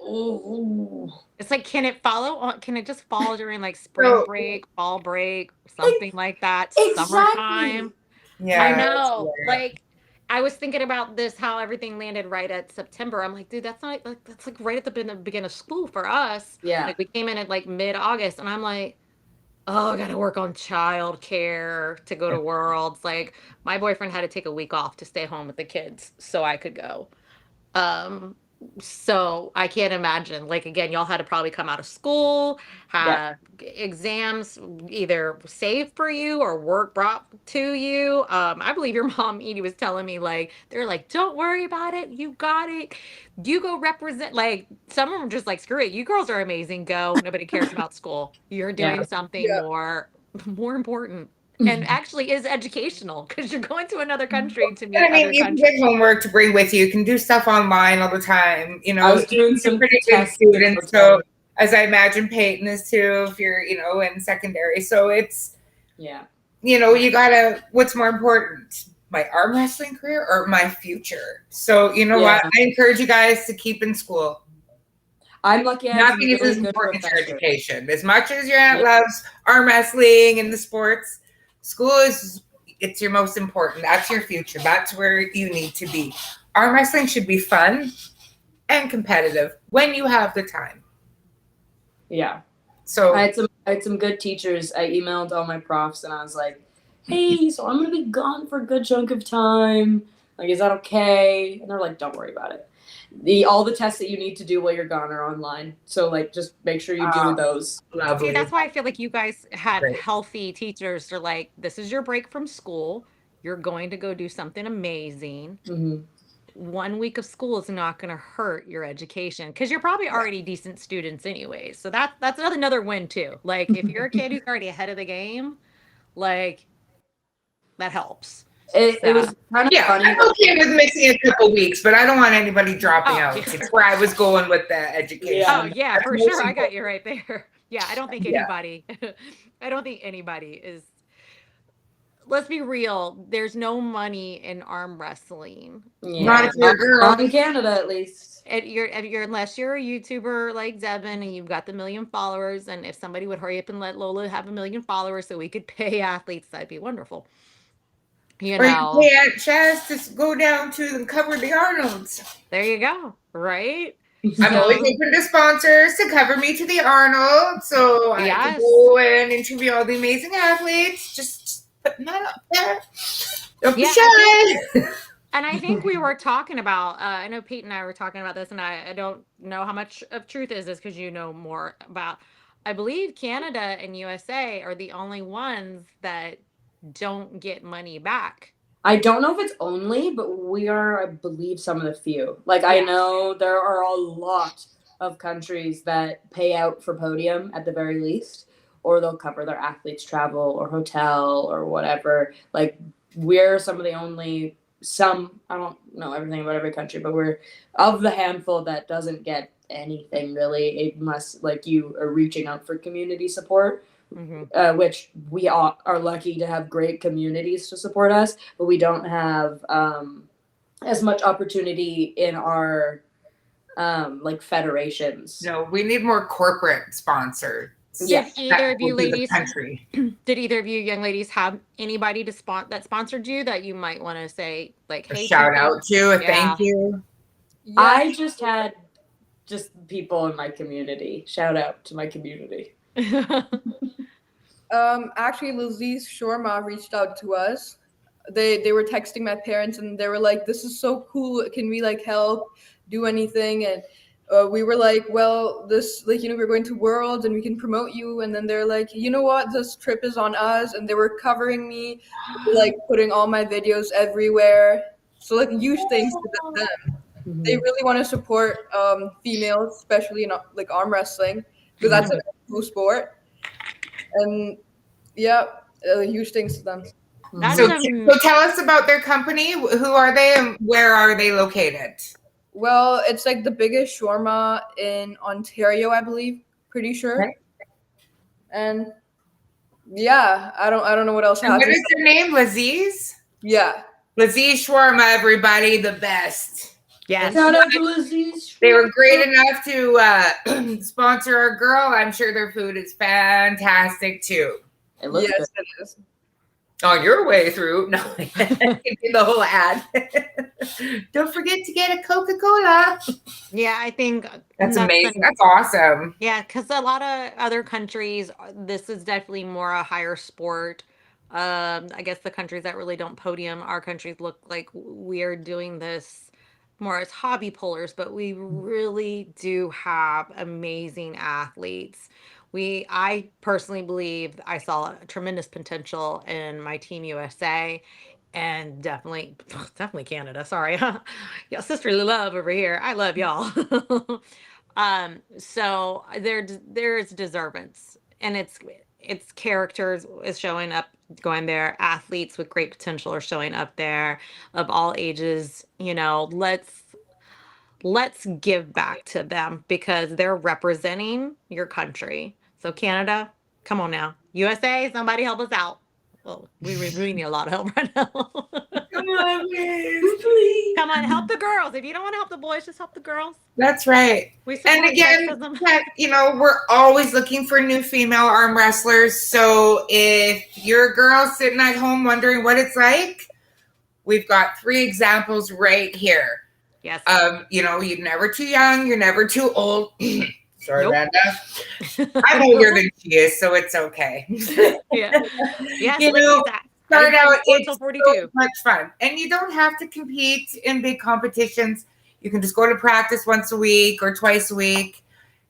It's like, can it follow on? Can it just fall during like spring break, fall break, something like that, summertime? yeah. I know. Yeah. Like, I was thinking about this, how everything landed right at September. I'm like, dude, that's not like that's like right at the beginning of school for us. Yeah. Like we came in at like mid-August, and I'm like, oh, I gotta work on childcare to go to Worlds. Like my boyfriend had to take a week off to stay home with the kids so I could go. Um, so I can't imagine. Like again, y'all had to probably come out of school, have exams either saved for you or work brought to you. I believe your mom Edie was telling me like they're like, don't worry about it, you got it. You go represent. Like some of them are just like, screw it, you girls are amazing. Go. Nobody cares about school. You're doing something more important. And actually is educational because you're going to another country to meet I mean, other you can countries. get homework to bring with you. You can do stuff online all the time. You know, I was doing Eden's a some pretty good tests student, for so as I imagine Peyton is too. If you're, in secondary, so it's you gotta. What's more important, my arm wrestling career or my future? So you know what? I encourage you guys to keep in school. I'm lucky. Nothing is as important as your education. As much as your aunt loves arm wrestling and the sports, school it's your most important. That's your future. That's where you need to be. Arm wrestling should be fun and competitive when you have the time. Yeah. So I had some good teachers. I emailed all my profs and I was like, hey, so I'm gonna be gone for a good chunk of time. Like, is that okay? And they're like, don't worry about it. All the tests that you need to do while you're gone are online. So like just make sure you do those. Lovely. See, that's why I feel like you guys had healthy teachers. They're like, this is your break from school. You're going to go do something amazing. Mm-hmm. 1 week of school is not going to hurt your education because you're probably already decent students anyway. So that's another win too. Like if you're a kid who's already ahead of the game, like that helps. It was kind of funny. I'm okay with missing a couple weeks, but I don't want anybody dropping out. Yeah. That's where I was going with the education. Oh yeah, for sure. I got you right there. Yeah, I don't think anybody is. Let's be real. There's no money in arm wrestling. Yeah. Not if you're a girl. Not in Canada, at least. Unless you're a YouTuber like Devin and you've got the 1 million followers, and if somebody would hurry up and let Lola have 1 million followers so we could pay athletes, that'd be wonderful. You know, pay Aunt Chaz to go down to and cover the Arnolds. There you go. Right? I'm always open to sponsors to cover me to the Arnold, so I can Yes. go and interview all the amazing athletes. Just putting that up there. Don't be Yeah, shy. And I think we were talking about, I know Pete and I were talking about this, and I don't know how much of truth is this because you know more about. I believe Canada and USA are the only ones that don't get money back. I don't know if it's only, but we are, I believe, some of the few. Like, I Yeah. know there are a lot of countries that pay out for podium at the very least, or they'll cover their athletes' travel or hotel or whatever. Like, we're some of the only, I don't know everything about every country, but we're of the handful that doesn't get anything really, unless, like, you are reaching out for community support. Which we are lucky to have great communities to support us, but we don't have as much opportunity in our like federations. No, we need more corporate sponsors. Yeah. Did either of you Will do the ladies, country. did either of you young ladies have anybody to that sponsored you that you might want to say, like, A hey, shout people? out to, a Yeah. thank you. Yeah. I just had people in my community. Shout out to my community. Actually, Lizzie's Shorma reached out to us. They were texting my parents and they were like, "This is so cool. Can we like help, do anything?" And we were like, "Well, this like we're going to Worlds and we can promote you." And then they're like, "You know what? This trip is on us." And they were covering me, like putting all my videos everywhere. So like huge thanks to them. They really want to support females, especially in like arm wrestling, because that's a cool sport. And yeah, huge thanks to them. That's So tell us about their company. Who are they and where are they located? Well, it's like the biggest shawarma in Ontario, I believe. Pretty sure. Okay. And yeah, I don't know what else. And what is their name? Laziz? Yeah. Laziz Shawarma, everybody, the best. Yes. Shout out to Lizzie's. They were great enough to sponsor our girl. I'm sure their food is fantastic too. It looks Yes, good. it is. On your way through, no, the whole ad. Don't forget to get a Coca-Cola. Yeah, I think That's amazing. That's awesome. Yeah, because a lot of other countries, this is definitely more a higher sport. I guess the countries that really don't podium, our countries look like we're doing this more as hobby pullers, but we really do have amazing athletes. I personally believe I saw a tremendous potential in my Team USA and definitely Canada. Sorry. Yeah, sisterly love over here. I love y'all. So there's deservance and it's characters is showing up going there. Athletes with great potential are showing up there of all ages. Let's give back to them because they're representing your country. So Canada, come on now. USA, somebody help us out. Well, we need a lot of help right now. Come on, please. Come on, help the girls. If you don't want to help the boys, just help the girls. That's right. And again, we're always looking for new female arm wrestlers. So if you're a girl sitting at home wondering what it's like, we've got 3 examples right here. Yes. You're never too young. You're never too old. Sorry, Nope. Randa. I'm older than she is, so it's okay. Yeah. Yes, start out, it's 42. so much fun. And you don't have to compete in big competitions. You can just go to practice once a week or twice a week.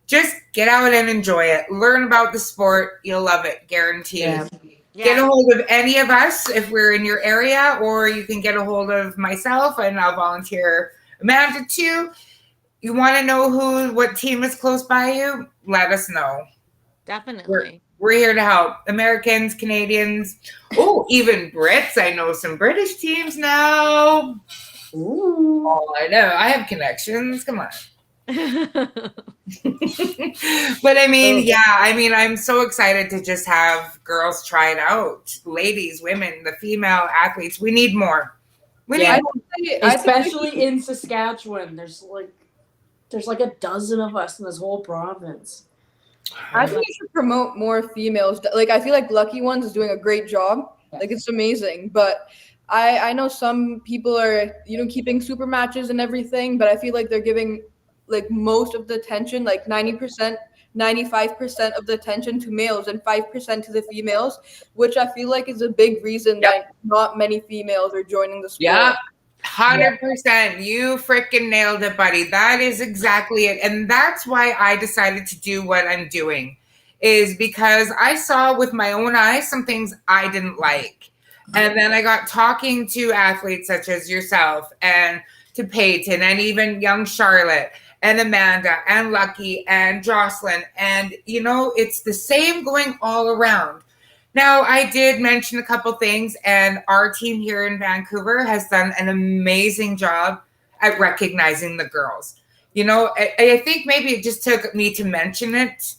Just get out and enjoy it. Learn about the sport. You'll love it, guaranteed. Yeah. Get a hold of any of us if we're in your area, or you can get a hold of myself and I'll volunteer Amanda too. You want to know what team is close by you? Let us know. Definitely. We're here to help. Americans, Canadians, even Brits. I know some British teams now. Ooh. Oh, I know. I have connections. Come on. But I'm so excited to just have girls try it out. Ladies, women, the female athletes. We need more. Especially in Saskatchewan. There's like a dozen of us in this whole province. I think you should promote more females. Like I feel like Lucky Ones is doing a great job. Like it's amazing. But I know some people are keeping super matches and everything, but I feel like they're giving like most of the attention, like 90%, 95% of the attention to males and 5% to the females, which I feel like is a big reason that not many females are joining the sport. Yeah. 100%. You freaking nailed it, buddy. That is exactly it. And that's why I decided to do what I'm doing, is because I saw with my own eyes some things I didn't like. And then I got talking to athletes such as yourself and to Peyton and even young Charlotte and Amanda and Lucky and Jocelyn. And, it's the same going all around. Now, I did mention a couple things, and our team here in Vancouver has done an amazing job at recognizing the girls. I think maybe it just took me to mention it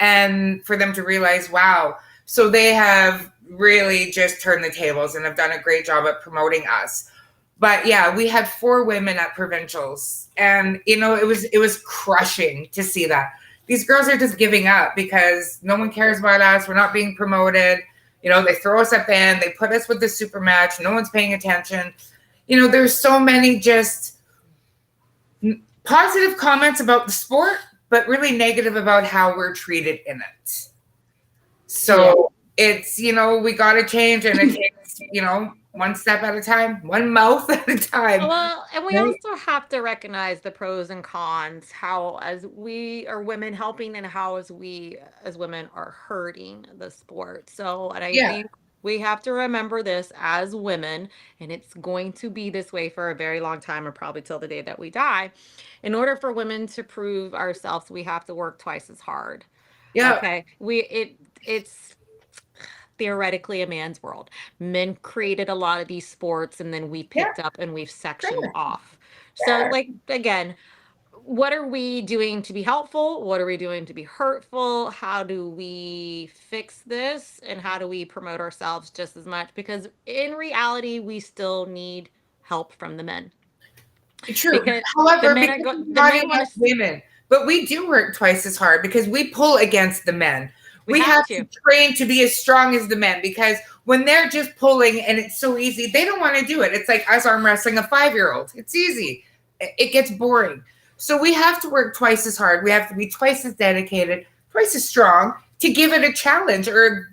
and for them to realize, wow. So they have really just turned the tables and have done a great job at promoting us. But yeah, we had 4 women at provincials, and it was crushing to see that. These girls are just giving up because no one cares about us. We're not being promoted. They throw us at the end. They put us with the super match. No one's paying attention. There's so many just positive comments about the sport, but really negative about how we're treated in it. So it's, we got to change, and it takes, one step at a time, one mouth at a time. Well, and we also have to recognize the pros and cons, how as we are women helping and how as we as women are hurting the sport. So, and I think we have to remember this as women, and it's going to be this way for a very long time, or probably till the day that we die. In order for women to prove ourselves, we have to work twice as hard. Yeah. Okay. It's theoretically a man's world. Men created a lot of these sports, and then we picked up and we've sectioned off. So, like, again, what are we doing to be helpful? What are we doing to be hurtful? How do we fix this? And how do we promote ourselves just as much? Because in reality, we still need help from the men. True. Because however, the men because the not men want enough women, but we do work twice as hard because we pull against the men. We have to train to be as strong as the men, because when they're just pulling and it's so easy, they don't want to do it. It's like us arm wrestling a 5-year-old. It's easy. It gets boring. So we have to work twice as hard. We have to be twice as dedicated, twice as strong to give it a challenge, or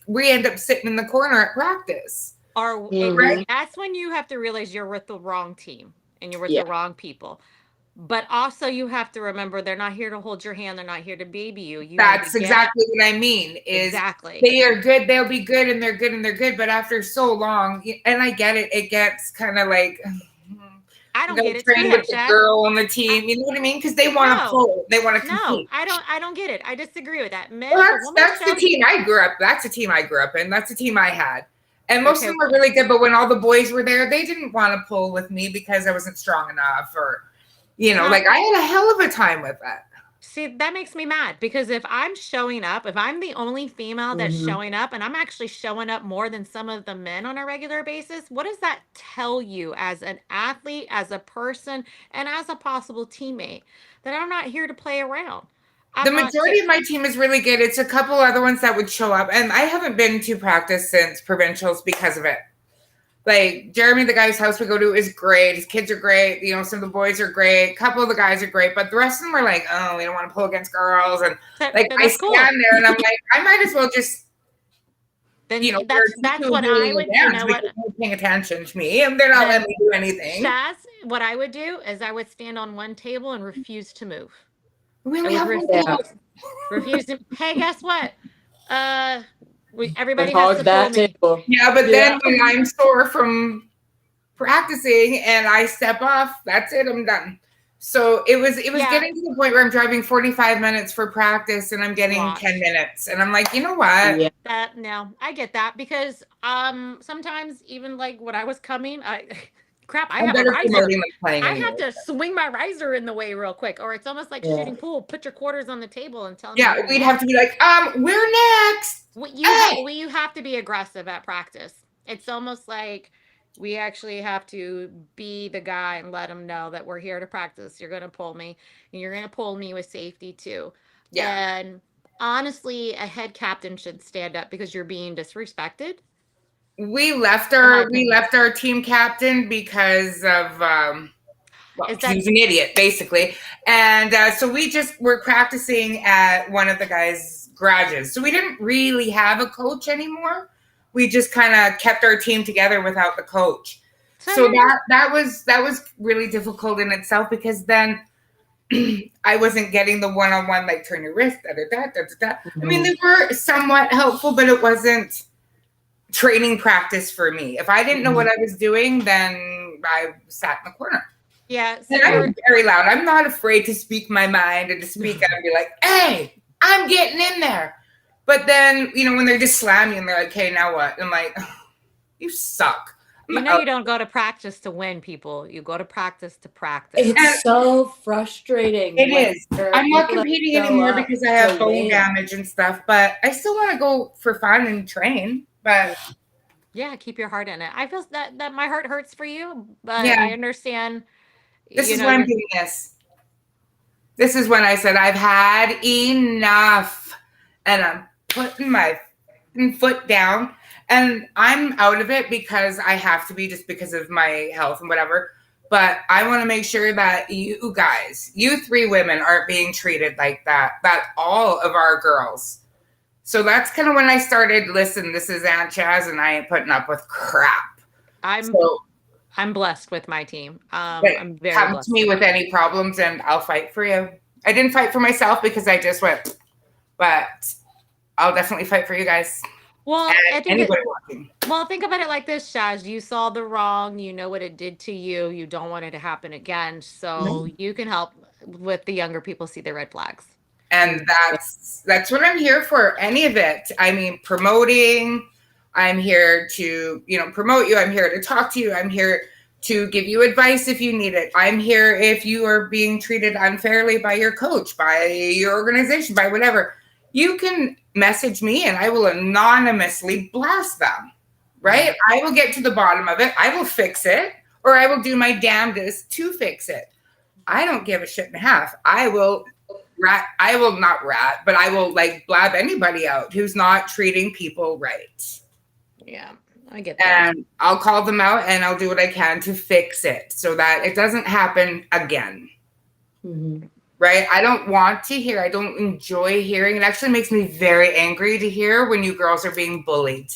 we end up sitting in the corner at practice. That's when you have to realize you're with the wrong team and you're with the wrong people. But also you have to remember they're not here to hold your hand. They're not here to baby you. That's exactly what I mean. They are good. They'll be good, and they're good, and they're good. But after so long, and I get it, it gets kind of like, I don't get it. Train with the girl on the team. You know what I mean? Because they want to pull. They want to compete. No, I don't get it. I disagree with that. Men, that's the team I grew up. That's the team I grew up in. That's the team I had. And most of them were really good. But when all the boys were there, they didn't want to pull with me because I wasn't strong enough, or like I had a hell of a time with that. See, that makes me mad, because if I'm showing up, if I'm the only female that's showing up, and I'm actually showing up more than some of the men on a regular basis, what does that tell you as an athlete, as a person, and as a possible teammate? That I'm not here to play around. The majority of my team is really good. It's a couple other ones that would show up, and I haven't been to practice since provincials because of it. Like Jeremy, the guy's house we go to, is great. His kids are great. Some of the boys are great. A couple of the guys are great, but the rest of them are like, oh, we don't want to pull against girls. And I stand there and I'm like, I might as well just, that's what I would do. They're paying attention to me, and they're not letting me do anything. Shaz, what I would do is I would stand on one table and refuse to move. Really? Refuse to. Hey, guess what? Everybody has to that table. Yeah, but then when I'm sore from practicing and I step off, that's it. I'm done. So it was getting to the point where I'm driving 45 minutes for practice and I'm getting 10 minutes, and I'm like, you know what? Yeah. I get that, because sometimes even like when I was coming, I have a riser. I have to swing my riser in the way real quick, or it's almost like shooting pool. Put your quarters on the table and tell me. Yeah, we'd have to be like, we're next. You have to be aggressive at practice. It's almost like we actually have to be the guy and let them know that we're here to practice. You're going to pull me, and you're going to pull me with safety too. Yeah. And honestly, a head captain should stand up because you're being disrespected. We left our team captain because of Well, Is he that was an idiot, basically. And so we just were practicing at one of the guys' garages. So we didn't really have a coach anymore. We just kind of kept our team together without the coach. So that was really difficult in itself, because then I wasn't getting the one-on-one, like, turn your wrist, da, da, da, da, da, da. I mean, they were somewhat helpful, but it wasn't training practice for me. If I didn't know what I was doing, then I sat in the corner. Yeah, so And I'm very loud. I'm not afraid to speak my mind and to speak up and be like, hey, I'm getting in there. But then, when they're just slamming and they're like, hey, now what? I'm like, you suck. you don't go to practice to win, people. You go to practice to practice. It's so frustrating. It is. I'm not competing anymore because I have bone damage and stuff, but I still want to go for fun and train. But yeah, keep your heart in it. I feel that my heart hurts for you, but yeah. I understand. This is why I'm doing this. This is when I said I've had enough, and I'm putting my foot down, and I'm out of it because I have to be, just because of my health and whatever. But I want to make sure that you guys, you 3 women, aren't being treated like that all of our girls. So that's kind of when I started, listen, this is Aunt Chaz, and I ain't putting up with crap. I'm blessed with my team. I'm very come blessed. to me with any problems, and I'll fight for you. I didn't fight for myself because I just went, but I'll definitely fight for you guys. Well, anybody watching. Well, think about it like this, Shaz. You saw the wrong. You know what it did to you. You don't want it to happen again. So you can help with the younger people see the red flags. And that's what I'm here for. Any of it. I mean, promoting. I'm here to, promote you. I'm here to talk to you. I'm here to give you advice if you need it. I'm here if you are being treated unfairly by your coach, by your organization, by whatever. You can message me and I will anonymously blast them, right? I will get to the bottom of it. I will fix it, or I will do my damnedest to fix it. I don't give a shit and a half. I will not rat, but I will blab anybody out who's not treating people right. Yeah, I get that. And I'll call them out and I'll do what I can to fix it so that it doesn't happen again. Mm-hmm. Right? I don't want to hear. I don't enjoy hearing. It actually makes me very angry to hear when you girls are being bullied,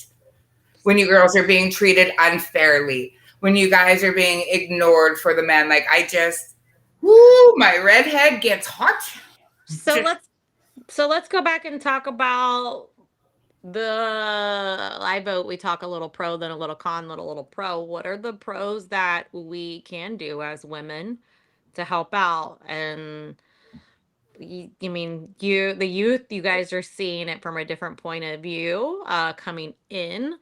when you girls are being treated unfairly, when you guys are being ignored for the men. My redhead gets hot. So let's go back and talk about the live vote. We talk a little pro, then a little con, then a little pro. What are the pros that we can do as women to help out? And the youth, you guys are seeing it from a different point of view, coming in.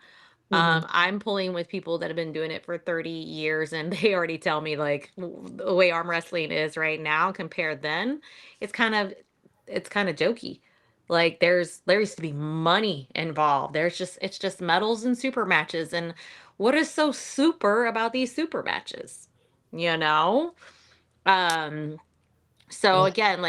I'm pulling with people that have been doing it for 30 years, and they already tell me the way arm wrestling is right now compared then, it's kind of jokey. There used to be money involved. It's just medals and super matches. And what is so super about these super matches? So again,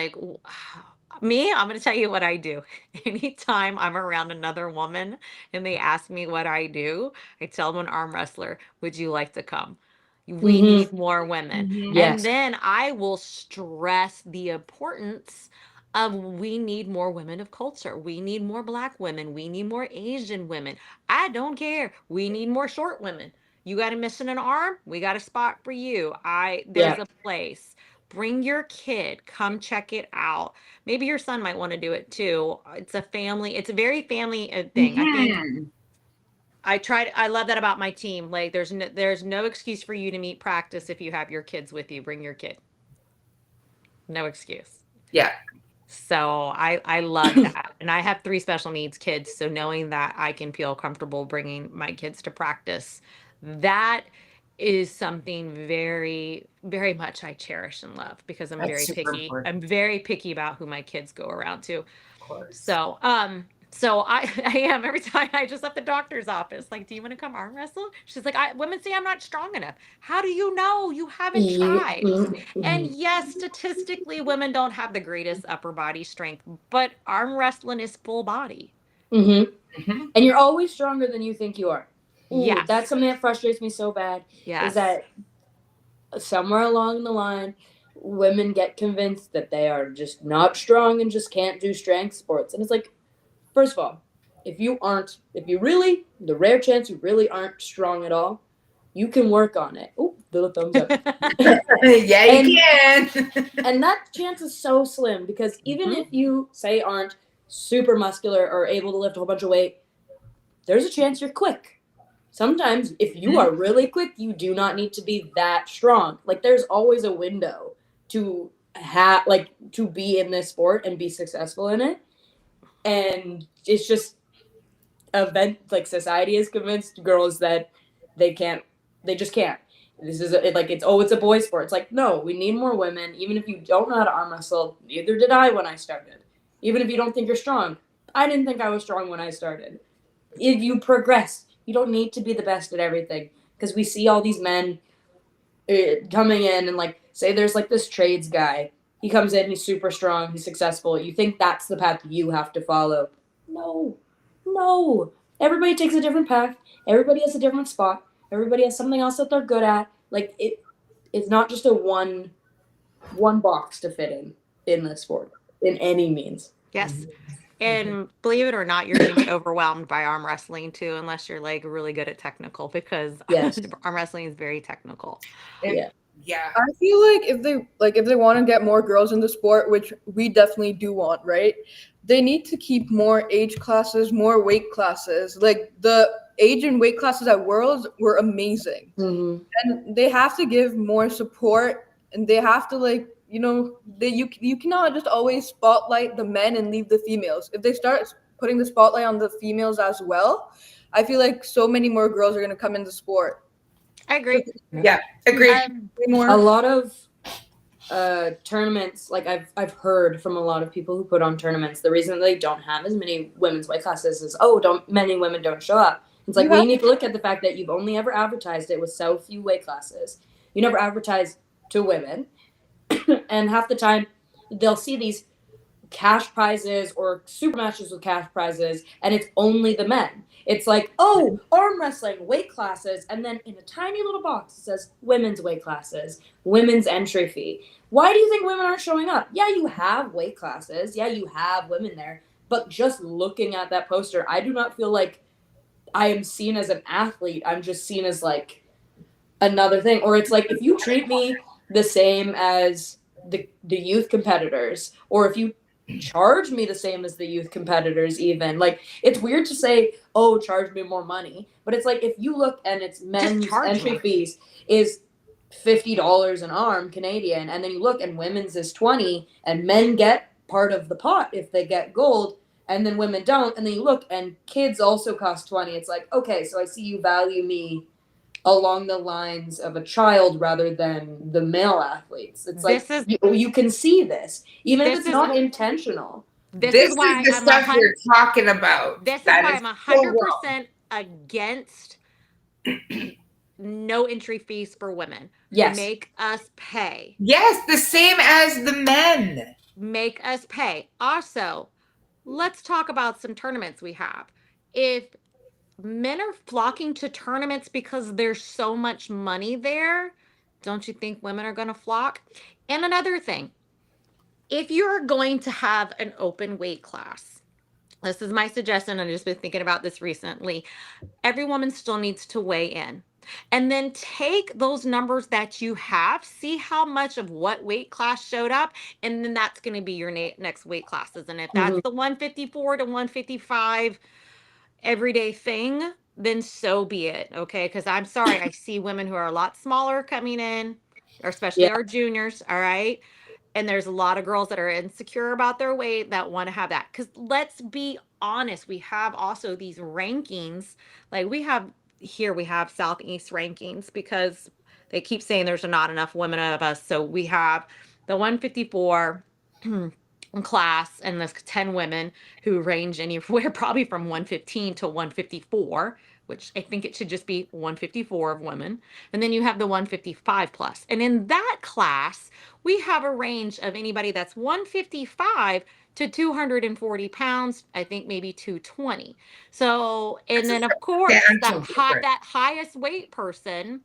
me, I'm going to tell you what I do. Anytime I'm around another woman and they ask me what I do, I tell them, an arm wrestler, would you like to come? We need more women. Yes. And then I will stress the importance of, we need more women of culture. We need more Black women. We need more Asian women. I don't care. We need more short women. You got a missing an arm? We got a spot for you. There's a place. Bring your kid, come check it out. Maybe your son might want to do it too. It's a very family thing. I think I love that about my team. There's no excuse for you to meet practice if you have your kids with you. Bring your kid. No excuse. Yeah. So I love that. And I have 3 special needs kids. So knowing that I can feel comfortable bringing my kids to practice, that is something very, very much I cherish and love, because I'm very picky. Important. I'm very picky about who my kids go around to. Of course. So I am, every time I just left the doctor's office, do you want to come arm wrestle? She's like, women say I'm not strong enough. How do you know? You haven't tried. And yes, statistically, women don't have the greatest upper body strength, but arm wrestling is full body. And you're always stronger than you think you are. Yes. That's something that frustrates me so bad. Yes. Is that somewhere along the line, women get convinced that they are just not strong and just can't do strength sports. And it's like, first of all, if you really, the rare chance you really aren't strong at all, you can work on it. Oh, little thumbs up. Yeah, you can. And that chance is so slim because even Mhm. if you, say, aren't super muscular or able to lift a whole bunch of weight, there's a chance you're quick. Sometimes, if you are really quick, you do not need to be that strong. Like, there's always a window to to be in this sport and be successful in it. And it's just like society has convinced girls that they can't, they just can't. This is it's a boy sport. It's like, no, we need more women. Even if you don't know how to arm wrestle, neither did I when I started. Even if you don't think you're strong, I didn't think I was strong when I started. If you progress, you don't need to be the best at everything, because we see all these men coming in and, like, say there's like this trades guy. He comes in, he's super strong, he's successful. You think that's the path you have to follow? No, no. Everybody takes a different path. Everybody has a different spot. Everybody has something else that they're good at. Like, it's not just a one box to fit in this sport in any means. Yes. And believe it or not, you're going to get overwhelmed by arm wrestling too, unless you're like really good at technical, because Yes. arm wrestling is very technical. Yeah. Yeah. I feel like if they want to get more girls in the sport, which we definitely do want, right? They need to keep more age classes, more weight classes. Like the age and weight classes at Worlds were amazing. Mm-hmm. And they have to give more support, and they have to, like, you cannot just always spotlight the men and leave the females. If they start putting the spotlight on the females as well, I feel like so many more girls are going to come into sport. I agree. Yeah. Agreed. Way more. A lot of tournaments, like I've heard from a lot of people who put on tournaments, the reason they don't have as many women's weight classes is, don't many women don't show up. It's like, You well, have- you need to look at the fact that you've only ever advertised it with so few weight classes. You never advertise to women, and half the time they'll see these cash prizes or super matches with cash prizes, and it's only the men. It's like, oh, arm wrestling weight classes, and then in a tiny little box it says women's weight classes, women's entry fee. Why do you think women aren't showing up? Yeah, you have weight classes, yeah, you have women there, but just looking at that poster, I do not feel like I am seen as an athlete. I'm just seen as like another thing. Or it's like, if you treat me the same as the youth competitors, or if you charge me the same as the youth competitors, even, like, it's weird to say, oh, charge me more money, but it's like, if you look and it's men's charge entry me. fees is $50 an arm Canadian, and then you look and women's is 20, and men get part of the pot if they get gold, and then women don't, and then you look and kids also cost 20. It's like, okay, so I see you value me along the lines of a child rather than the male athletes. It's like, you can see this, even if it's not intentional. This This is why is the stuff we're talking about. This is That why is I'm so wrong. 100% against no entry fees for women. Yes. Make us pay. Yes, the same as the men. Make us pay. Also, let's talk about some tournaments we have. If men are flocking to tournaments because there's so much money there, don't you think women are going to flock? And another thing, if you're going to have an open weight class, this is my suggestion, I've just been thinking about this recently, every woman still needs to weigh in. And then take those numbers that you have, see how much of what weight class showed up, and then that's going to be your next weight classes. And if that's the 154 to 155 everyday thing, then so be it. Okay. Because I'm sorry, I see women who are a lot smaller coming in, or especially our juniors. All right. And there's a lot of girls that are insecure about their weight that want to have that. Because let's be honest, we have also these rankings. Like we have Southeast rankings, because they keep saying there's not enough women of us. So we have the 154 class, and there's 10 women who range anywhere probably from 115 to 154, which I think it should just be 154 of women. And then you have the 155 plus. And in that class, we have a range of anybody that's 155 to 240 pounds, I think maybe 220. So, and then of course, that highest weight person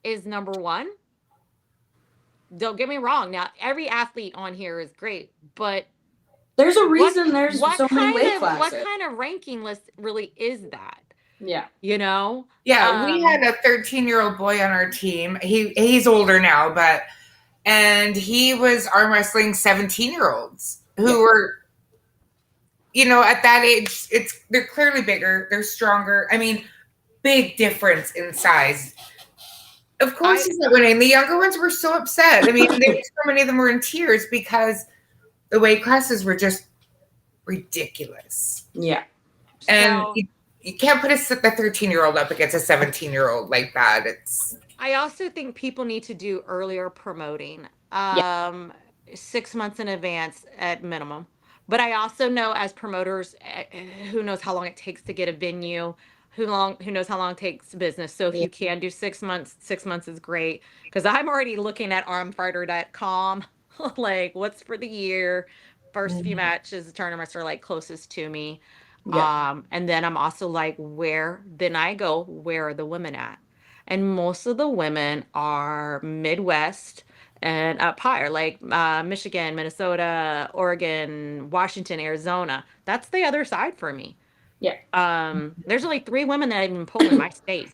is number one. don't get me wrong. Now, every athlete on here is great, but There's a reason there's so many weight what classes. kind of ranking list really is that? Yeah. You know? Yeah, we had a 13-year-old boy on our team. He's older now, and he was arm wrestling 17-year-olds who were, at that age. They're clearly bigger, they're stronger. I mean, big difference in size. Of course, he's not winning. The younger ones were so upset. I mean, so many of them were in tears because the weight classes were just ridiculous. Yeah. And you can't put a 13-year-old up against a 17-year-old like that. I also think people need to do earlier promoting, 6 months in advance at minimum. But I also know as promoters, who knows how long it takes to get a venue, who knows how long it takes business. So if you can do 6 months, 6 months is great. Because I'm already looking at armfighter.com, like what's for the year. First few matches, the tournaments are like closest to me. Yeah. And then I'm also like, where are the women at? And most of the women are Midwest and up higher, like Michigan, Minnesota, Oregon, Washington, Arizona. That's the other side for me. Yeah. There's only 3 women that even poll in my state.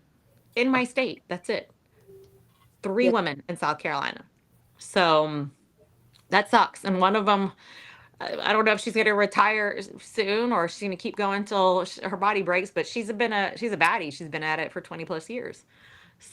In my state, that's it. 3 women in South Carolina. So that sucks. And one of them, I don't know if she's going to retire soon or she's going to keep going until her body breaks. But she's a baddie. She's been at it for 20 plus years.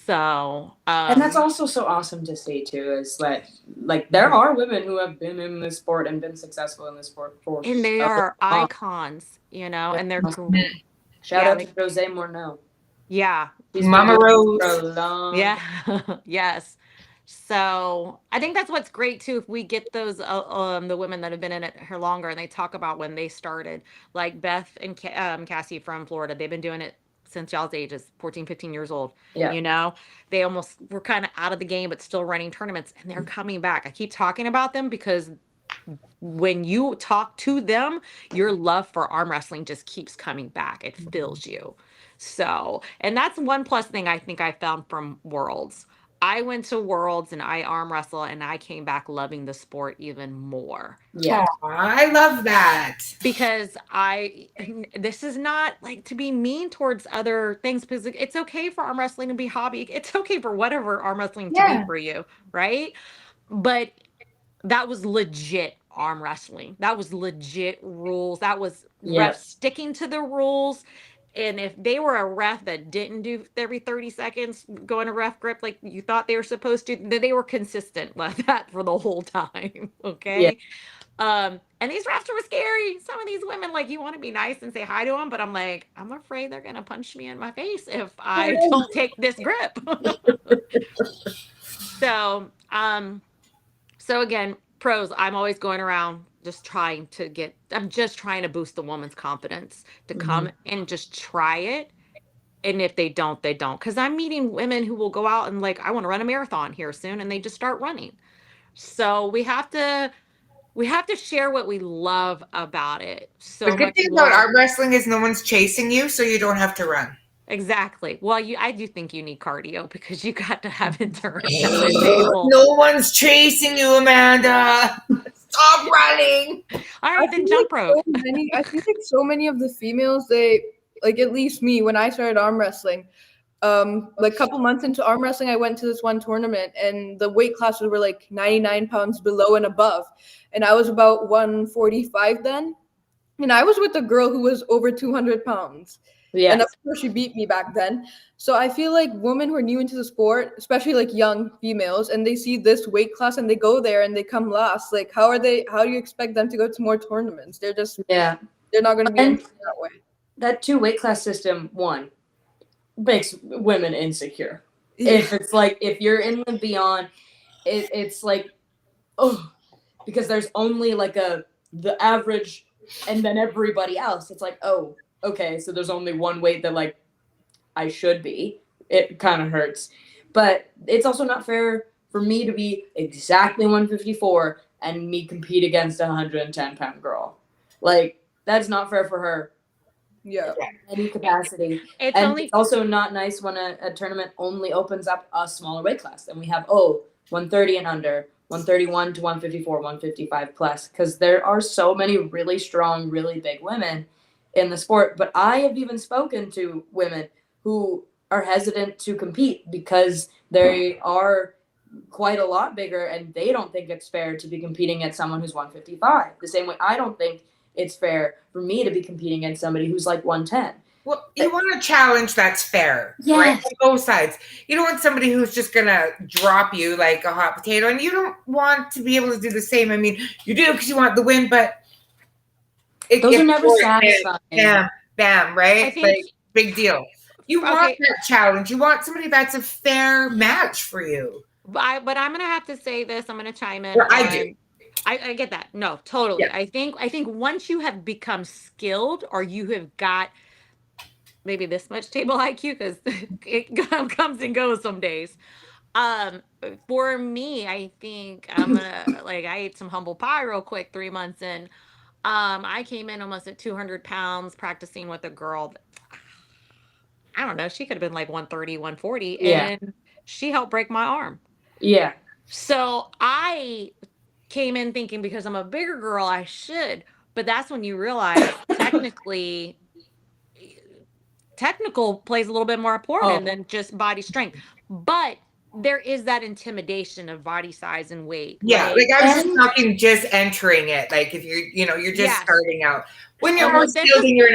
So, and that's also so awesome to see too, is that like there are women who have been in this sport and been successful in this sport for and they are icons, and they're great. Shout out to Jose Morneau. Yeah. Mama Rose. For a long Yes. So I think that's what's great too. If we get those, the women that have been in it here longer, and they talk about when they started, like Beth and Cassie from Florida, they've been doing it since y'all's ages, 14, 15 years old. Yeah. They almost were kind of out of the game, but still running tournaments, and they're coming back. I keep talking about them because when you talk to them, your love for arm wrestling just keeps coming back. It fills you. So, and that's one plus thing I think I found from Worlds. I went to Worlds and I arm wrestle and I came back loving the sport even more. Yeah. Aww, I love that. Because this is not like to be mean towards other things, because it's okay for arm wrestling to be hobby. It's okay for whatever arm wrestling to be for you, right? But that was legit arm wrestling. That was legit rules. That was refs sticking to the rules. And if they were a ref that didn't do every 30 seconds go in a ref grip like you thought they were supposed to, then they were consistent like that for the whole time. Okay. Yeah. And these refs were scary. Some of these women, like, you want to be nice and say hi to them, but I'm like, I'm afraid they're gonna punch me in my face if I don't take this grip. So again, pros, I'm always going around I'm just trying to boost the woman's confidence to come and just try it. And if they don't, they don't. Because I'm meeting women who will go out and like, I want to run a marathon here soon, and they just start running. So we have to share what we love about it. So the good thing about arm wrestling is no one's chasing you, so you don't have to run. Exactly. Well, I do think you need cardio because you got to have endurance at the table. No one's chasing you, Amanda. Stop running. All right, then jump rope. I think like so many of the females, they like, at least me, when I started arm wrestling, like a couple months into arm wrestling, I went to this one tournament and the weight classes were like 99 pounds below and above. And I was about 145 then. And I was with a girl who was over 200 pounds. Yes. And of course, she beat me back then. So I feel like women who are new into the sport, especially like young females, and they see this weight class and they go there and they come last. Like, how do you expect them to go to more tournaments? They're just, they're not going to be that way. That 2 weight class system, one, makes women insecure. If it's like, if you're in the beyond, it's like, oh, because there's only like the average and then everybody else. It's like, oh, okay, so there's only one weight that like I should be. It kind of hurts. But it's also not fair for me to be exactly 154 and me compete against a 110-pound girl. Like, that's not fair for her. Yeah. Any capacity. It's also not nice when a tournament only opens up a smaller weight class. And we have, 130 and under, 131 to 154, 155 plus, because there are so many really strong, really big women in the sport. But I have even spoken to women who are hesitant to compete because they are quite a lot bigger and they don't think it's fair to be competing against someone who's 155. The same way I don't think it's fair for me to be competing against somebody who's like 110. Well, you want a challenge that's fair, right? Yes. On both sides. You don't want somebody who's just gonna drop you like a hot potato, and you don't want to be able to do the same. I mean, you do because you want the win, but Those are never bam, satisfying. bam, bam, right? I think- Like big deal. You want Okay. that challenge. You want somebody that's a fair match for you. But I'm gonna have to say this. I'm gonna chime in. Or I do. I get that. No, totally. Yeah. I think once you have become skilled, or you have got maybe this much table IQ, because it comes and goes some days. For me, I think I'm gonna I ate some humble pie real quick 3 months in. I came in almost at 200 pounds practicing with a girl. I don't know. She could have been like 130, 140, Yeah. and she helped break my arm. Yeah. So I came in thinking because I'm a bigger girl, I should. But that's when you realize technical plays a little bit more important than just body strength. But there is that intimidation of body size and weight. Yeah, like I was just talking, just entering it. Like if you're just starting out. When you're more skilled and you're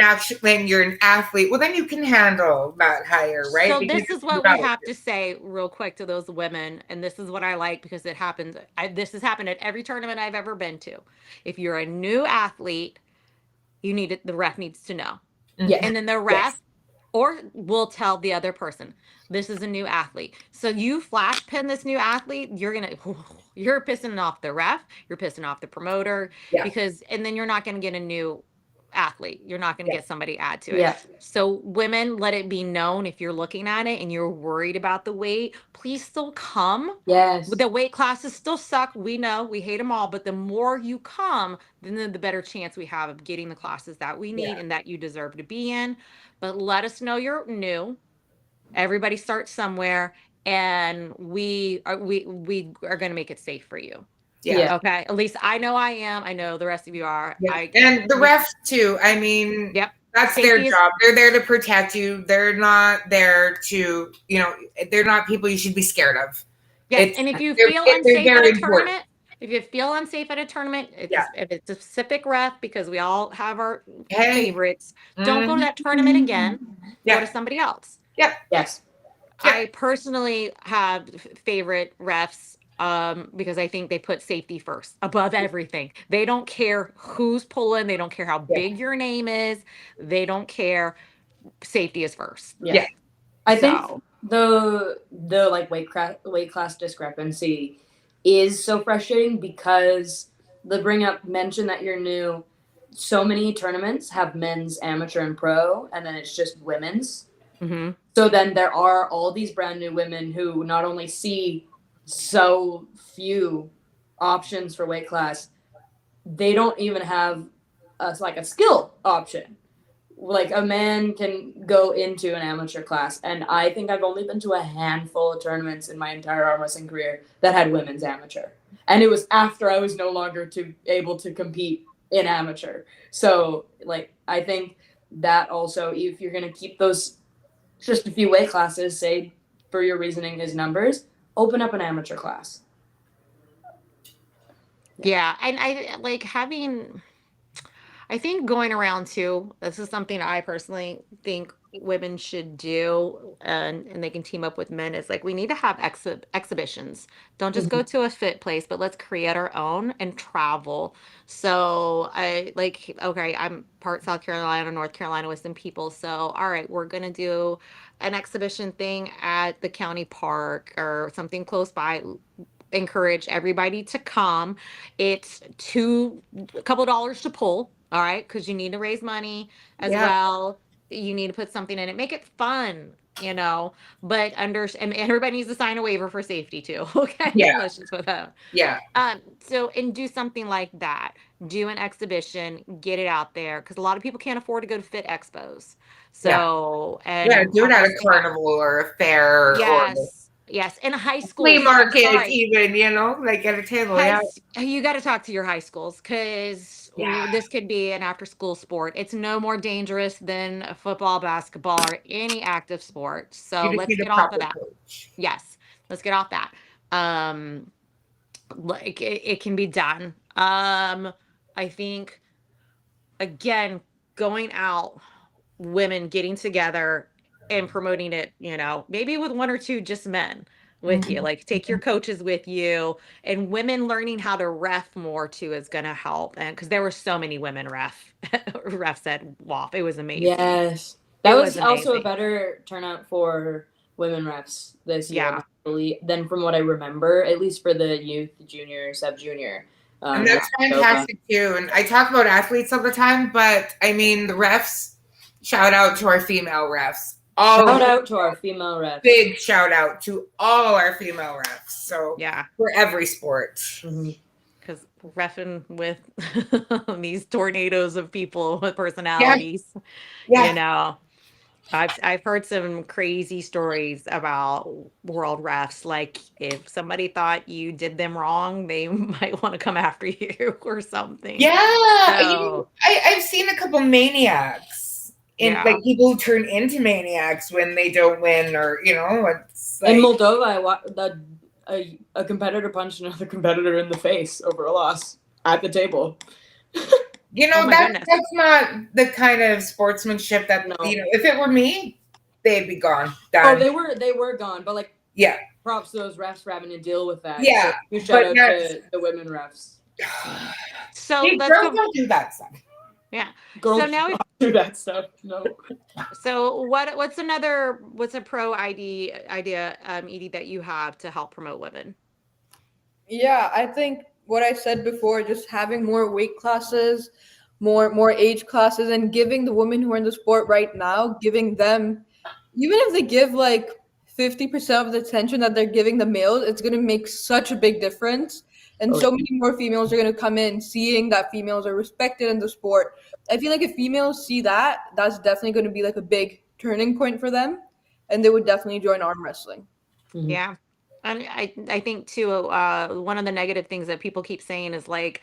an athlete, well, then you can handle that higher, right? So Because this is what we have to say real quick to those women, and this is what I like because it happens. This has happened at every tournament I've ever been to. If you're a new athlete, the ref needs to know. Yeah. And then the ref or will tell the other person, this is a new athlete. So you flash pin this new athlete, you're pissing off the ref, you're pissing off the promoter, and then you're not going to get a new athlete. You're not going to get somebody add to it. Yeah. So women, let it be known if you're looking at it and you're worried about the weight, please still come. Yes. The weight classes still suck. We know, we hate them all, but the more you come, then the better chance we have of getting the classes that we need and that you deserve to be in. But let us know you're new. Everybody starts somewhere, and we are going to make it safe for you. Yeah. Okay. At least I know I am. I know the rest of you are. Yeah. And the refs too. I mean, that's their job. They're there to protect you. They're not there to, they're not people you should be scared of. Yes. And if you feel unsafe at a tournament, if it's a specific ref, because we all have our favorites, don't go to that tournament again. Go to somebody else. Yep. Yes. I personally have favorite refs because I think they put safety first above everything. They don't care who's pulling. They don't care how big your name is. They don't care. Safety is first. Yeah. I think the like weight class discrepancy is so frustrating because mention that you're new. So many tournaments have men's, amateur, and pro, and then it's just women's. Mm-hmm. So then there are all these brand new women who not only see so few options for weight class, they don't even have a skill option. Like a man can go into an amateur class, and I think I've only been to a handful of tournaments in my entire arm wrestling career that had women's amateur, and it was after I was no longer able to compete in amateur. So I think that also, if you're going to keep those just a few weight classes, say for your reasoning is numbers, open up an amateur class. Yeah. And I think going around too, this is something I personally think women should do, and they can team up with men, is we need to have exhibitions. Don't just go to a fit place, but let's create our own and travel. So I'm part South Carolina, North Carolina with some people. So, all right, we're going to do an exhibition thing at the county park or something close by. Encourage everybody to come. It's a couple dollars to pull. All right, because you need to raise money as well. You need to put something in it. Make it fun, but and everybody needs to sign a waiver for safety too. Okay. Yeah. Let's just put that. Yeah. And do something like that. Do an exhibition, get it out there, because a lot of people can't afford to go to fit expos. So do it at a carnival or a fair. Yes. Yes, in high Flea schools. I'm market, sorry. even, like at a table. High, Yeah. you got to talk to your high schools because Yeah. this could be an after school sport. It's no more dangerous than a football, basketball, or any active sport. You So just let's need a get off of proper that. coach. Yes, let's get off that. Um, like it can be done. I think again, going out, women getting together and promoting it, maybe with one or two just men with you. Mhm. Like take your coaches with you, and women learning how to ref more too is going to help. And because there were so many women refs at WAF, it was amazing. Yes. It That was was also a amazing. better turnout for women refs this year, Yeah. actually, than from what I remember, at least for the youth, junior, sub junior. And that's fantastic too. And I talk about athletes all the time, but I mean, the refs, shout out to our female refs. Shout out to our female refs. Big shout out to all our female refs. So, Yeah. for every sport. Because reffing with these tornadoes of people with personalities, Yeah. I've heard some crazy stories about world refs. Like if somebody thought you did them wrong, they might want to come after you or something. Yeah. So, I've seen a couple maniacs. Like people who turn into maniacs when they don't win, or it's like in Moldova, I watched a competitor punched another competitor in the face over a loss at the table. Oh my goodness. That's not the kind of sportsmanship that No. if it were me, they'd be gone. Oh, Done. they were gone, but like Yeah. props to those refs for having to deal with that. Yeah, So shout out to the women refs. So Hey, let's girls go. don't do that stuff. Yeah. Girls So now we don't do that stuff. No. So what's a pro idea, Edie, that you have to help promote women? Yeah, I think what I said before, just having more weight classes, more age classes, and giving the women who are in the sport right now, giving them, even if they give like 50% of the attention that they're giving the males, it's gonna make such a big difference. And so many more females are gonna come in seeing that females are respected in the sport. I feel like if females see that, that's definitely gonna be like a big turning point for them, and they would definitely join arm wrestling. Mm-hmm. Yeah. And I think too, one of the negative things that people keep saying is like,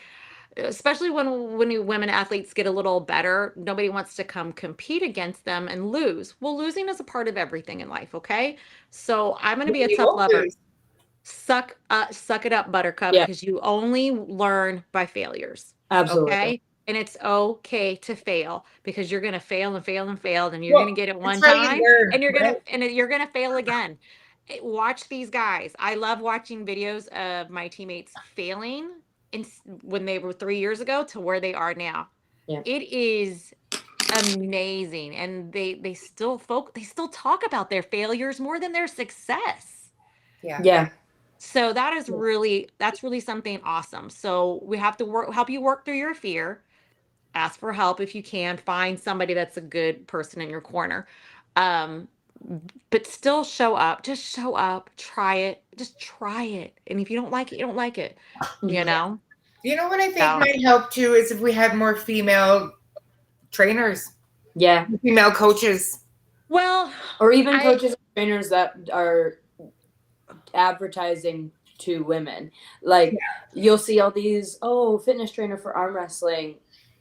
especially when women athletes get a little better, nobody wants to come compete against them and lose. Well, losing is a part of everything in life, okay? So I'm going to be a You tough won't lover. lose. Suck it up, Buttercup, Yeah. because you only learn by failures. Absolutely. Okay? And it's okay to fail because you're going to fail and fail and fail, and you're going to get it one that's how you time, learn, and right? you're going to fail again. Watch these guys. I love watching videos of my teammates failing when they were 3 years ago to where they are now. Yeah. It is amazing, and they still talk about their failures more than their success. Yeah. So that's really something awesome. So we have to help you work through your fear. Ask for help if you can. Find somebody that's a good person in your corner. But still show up. Just show up. Try it. Just try it. And if you don't like it, you don't like it. You know? You know what I think might help too is if we had more female trainers. Yeah. Female coaches. Well, or even coaches and trainers that are advertising to women. Like you'll see all these, fitness trainer for arm wrestling,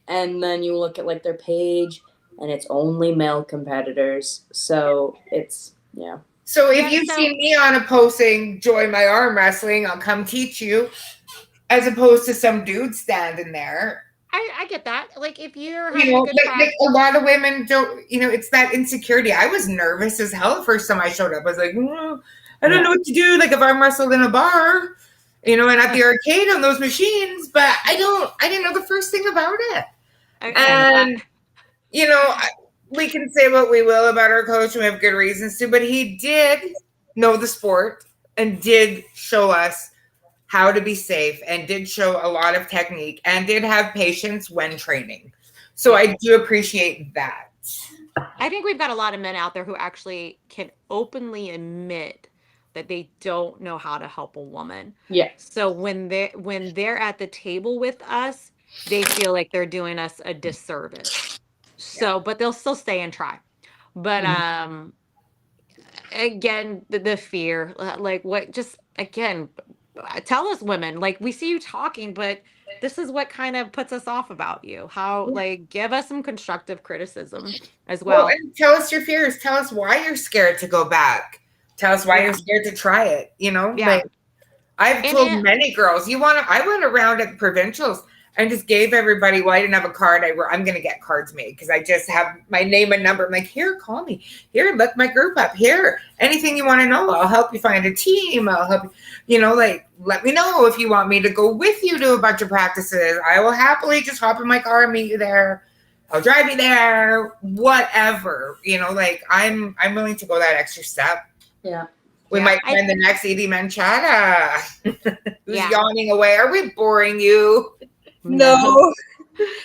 and then you look at like their page and it's only male competitors. So it's So if you see me on a posting, join my arm wrestling, I'll come teach you, as opposed to some dude standing there. I get that. Like if you're having a good time. Like a lot of women don't, it's that insecurity. I was nervous as hell the first time I showed up. I was like, I don't know what to do. Like if I'm wrestled in a bar, and at the arcade on those machines, but I didn't know the first thing about it. And, we can say what we will about our coach, and we have good reasons to, but he did know the sport and did show us how to be safe and did show a lot of technique and did have patience when training. So I do appreciate that. I think we've got a lot of men out there who actually can openly admit that they don't know how to help a woman. Yeah. So when they're at the table with us, they feel like they're doing us a disservice. So, but they'll still stay and try. But again, the fear, like what, just again, tell us women, like we see you talking, but this is what kind of puts us off about you. How, like, give us some constructive criticism as Well, well. and tell us your fears. Tell us why you're scared to go back. Tell us why Yeah. you're scared to try it. Yeah. Like I've And told it, many girls, I went around at the provincials and just gave everybody, well, I didn't have a card. I'm going to get cards made because I just have my name and number. I'm like, here, call me. Here, look my group up. Here, anything you want to know, I'll help you find a team. I'll help you, like, let me know if you want me to go with you to a bunch of practices. I will happily just hop in my car and meet you there. I'll drive you there, whatever. Like I'm willing to go that extra step. Yeah. We Yeah, might find the next Edie Manchata who's Yeah. yawning away. Are we boring you? No.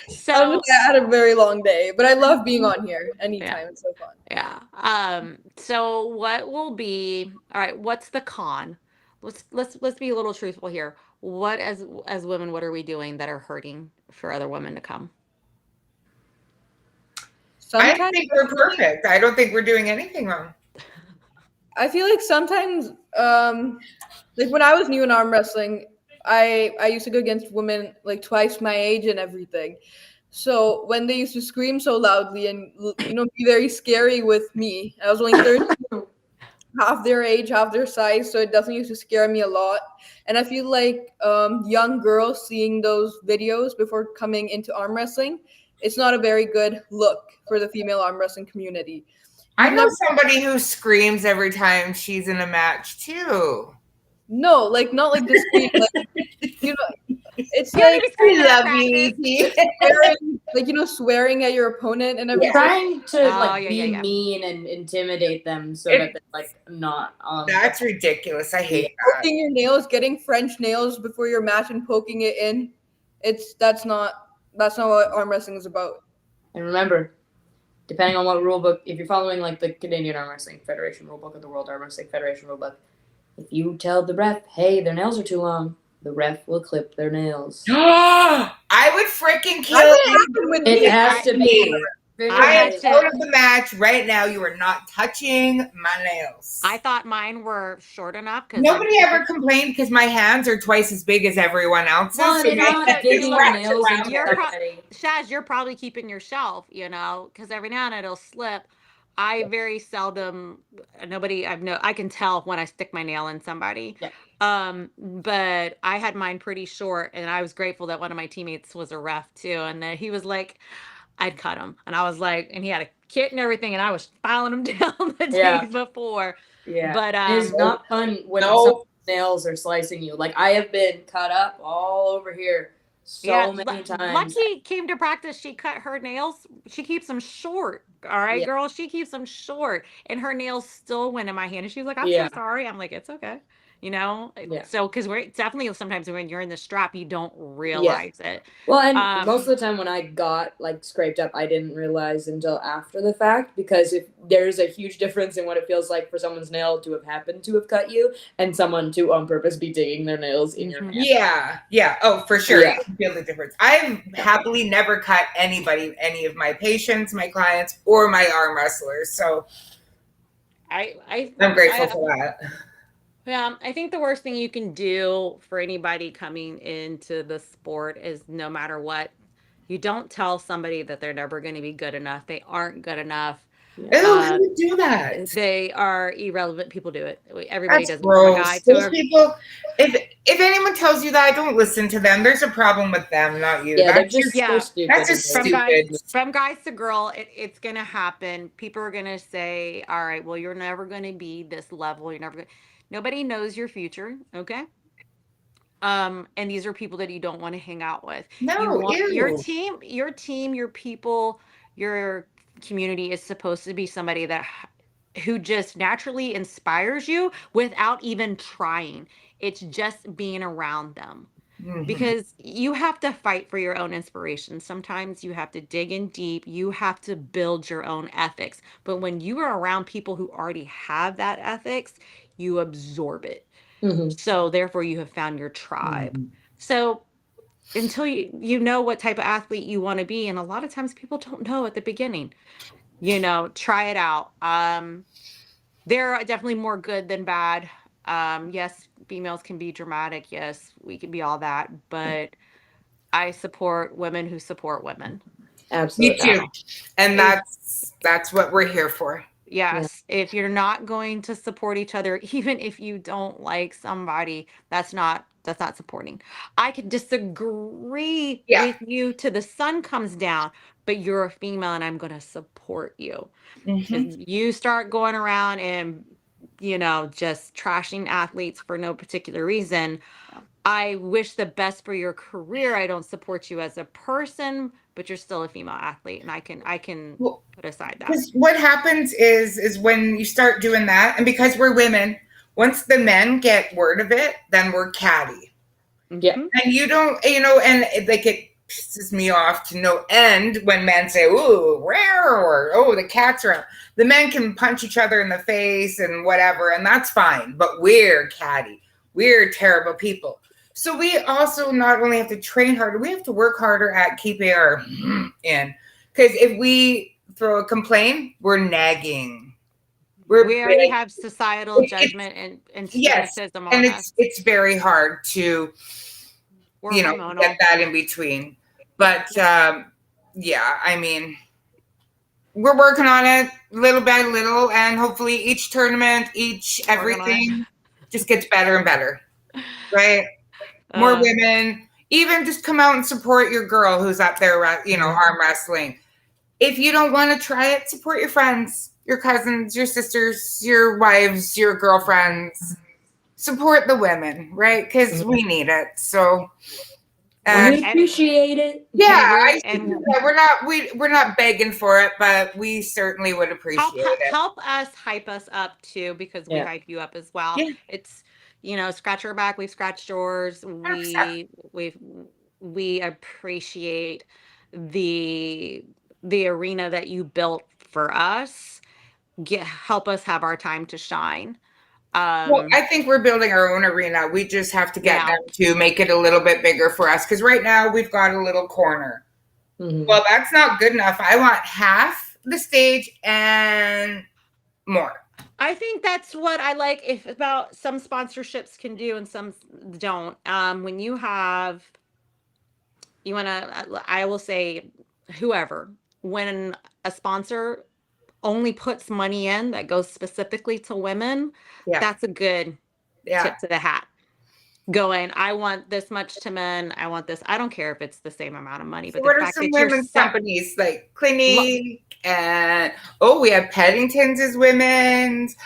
So I had a very long day, but I love being on here anytime. Yeah. It's so fun. yeah. So what will be, all right, what's the con? Let's be a little truthful here. What, as women, what are we doing that are hurting for other women to come? I Sometimes think we're perfect. I don't think we're doing anything wrong. I feel like sometimes, like when I was new in arm wrestling, I used to go against women like twice my age and everything. So when they used to scream so loudly and be very scary with me, I was only 13, half their age, half their size, so it definitely used to scare me a lot. And I feel like young girls seeing those videos before coming into arm wrestling, it's not a very good look for the female arm wrestling community. I You've know never somebody who screams every time she's in a match too. No, like not like the scream, like it's You don't need like to scream at love you, practice. Edie. swearing, like swearing at your opponent and everything. Trying to Oh, like yeah, be yeah, yeah. mean and intimidate them so that they're like not That's ridiculous. I hate that. Poking your nails, getting French nails before your match and poking it in. That's not what arm wrestling is about. And remember, depending on what rule book, if you're following like the Canadian Arm Wrestling Federation rule book or the World Arm Wrestling Federation rule book, if you tell the ref, hey, their nails are too long, the ref will clip their nails. I would freaking kill With It me. has to be. I am had to- out of the match right now. You are not touching my nails. I thought mine were short enough because Nobody ever complained because my hands are twice as big as everyone else's. Well, so it's they not can't digging your wrap nails around into You're it. somebody. Shaz, you're probably keeping your shelf, because every now and then it'll slip. I very seldom, I can tell when I stick my nail in somebody. Yeah. But I had mine pretty short, and I was grateful that one of my teammates was a ref too, and that he was like, I'd cut him, and I was like, and he had a kit and everything, and I was filing him down the Yeah. day before. Yeah. But it's not fun when No. some nails are slicing you. Like I have been cut up all over here so many times. Lucky came to practice. She cut her nails. She keeps them short. All right, Yeah. girl. She keeps them short, and her nails still went in my hand. And she was like, "I'm Yeah. so sorry." I'm like, "It's okay." Yeah. So because we're definitely sometimes when you're in the strap, you don't realize it. Well, and most of the time when I got like scraped up, I didn't realize until after the fact, because if there's a huge difference in what it feels like for someone's nail to have happened to have cut you and someone to on purpose be digging their nails in your hand. Yeah. Oh, for sure. Yeah. You can feel the difference. I've happily never cut any of my patients, my clients, or my arm wrestlers. So I'm grateful for that. Yeah, I think the worst thing you can do for anybody coming into the sport is, no matter what, you don't tell somebody that they're never going to be good enough. They aren't good enough. Ew, who would do that? They are irrelevant. People do it. Everybody That's does it. From a guy gross. to Those people, if anyone tells you that, don't listen to them. There's a problem with them, not you. Yeah, they're That's just Yeah. so stupid. That's just from stupid. guys to girl, it's gonna happen. People are gonna say, "All right, well, you're never gonna be this level. You're never gonna." Nobody knows your future, okay? And these are people that you don't want to hang out with. You No, want ew. your team, your people, your community is supposed to be somebody who just naturally inspires you without even trying. It's just being around them. Mhm. Because you have to fight for your own inspiration. Sometimes you have to dig in deep. You have to build your own ethics. But when you are around people who already have that ethics, you absorb it. Mhm. So therefore you have found your tribe. Mhm. So until you know what type of athlete you want to be, and a lot of times people don't know at the beginning, try it out. They're definitely more good than bad. Yes, females can be dramatic. Yes, we can be all that, but I support women who support women. Me Absolutely. too. And If that's what we're here for. Yeah. Yes, if you're not going to support each other, even if you don't like somebody, that's not supporting. I could disagree Yeah. with you till the sun comes down, but you're a female and I'm going to support you. If Hmm. you start going around and just trashing athletes for no particular reason, I wish the best for your career. I don't support you as a person, but you're still a female athlete and I can Well, put aside that. because what happens is when you start doing that, and because we're women, once the men get word of it, then we're catty. Yeah. Mhm. And you don't, and it pisses me off to no end when men say, "Ooh, rare," or "Oh, the cats are out." The men can punch each other in the face and whatever, and that's fine. But we're catty. We're terrible people. So we also not only have to train harder, we have to work harder at keeping our in. Because if we throw a complaint, we're nagging. We're We already big. have societal It's judgment and yes, stigmatism and on us. it's very hard to We're get hormonal. that in between. But Yep, yeah, I mean, we're working on it little by little, and hopefully each tournament, each working on everything just gets better and better, right? it. More women, even just come out and support your girl who's up there, Mhm. arm wrestling. If you don't want to try it, support your friends, your cousins, your sisters, your wives, your girlfriends. Support the women, right? Because we need it. So, And and we and appreciate it. yeah, and we're I see and that. We're not begging for it, but we certainly would appreciate it. help us hype us up too because we Yeah. hype you up as well. Yeah, It's scratch our back, we've scratched yours. 100%. We appreciate the arena that you built for us. Help us have our time to shine. Well, Um I think we're building our own arena. We just have to get yeah. them to make it a little bit bigger for us because right now we've got a little corner. Mhm. Well, that's not good enough. I want half the stage and more. I think that's what I like if about some sponsorships can do and some don't. When you want to, I will say, whoever, when a sponsor only puts money in that goes specifically to women, Yeah, that's a good yeah. tip to the hat. Going, I want this much to men. I want this. I don't care if it's the same amount of money, So but the what are fact some that you're women's companies like Clinique and we have Paddington's as women's,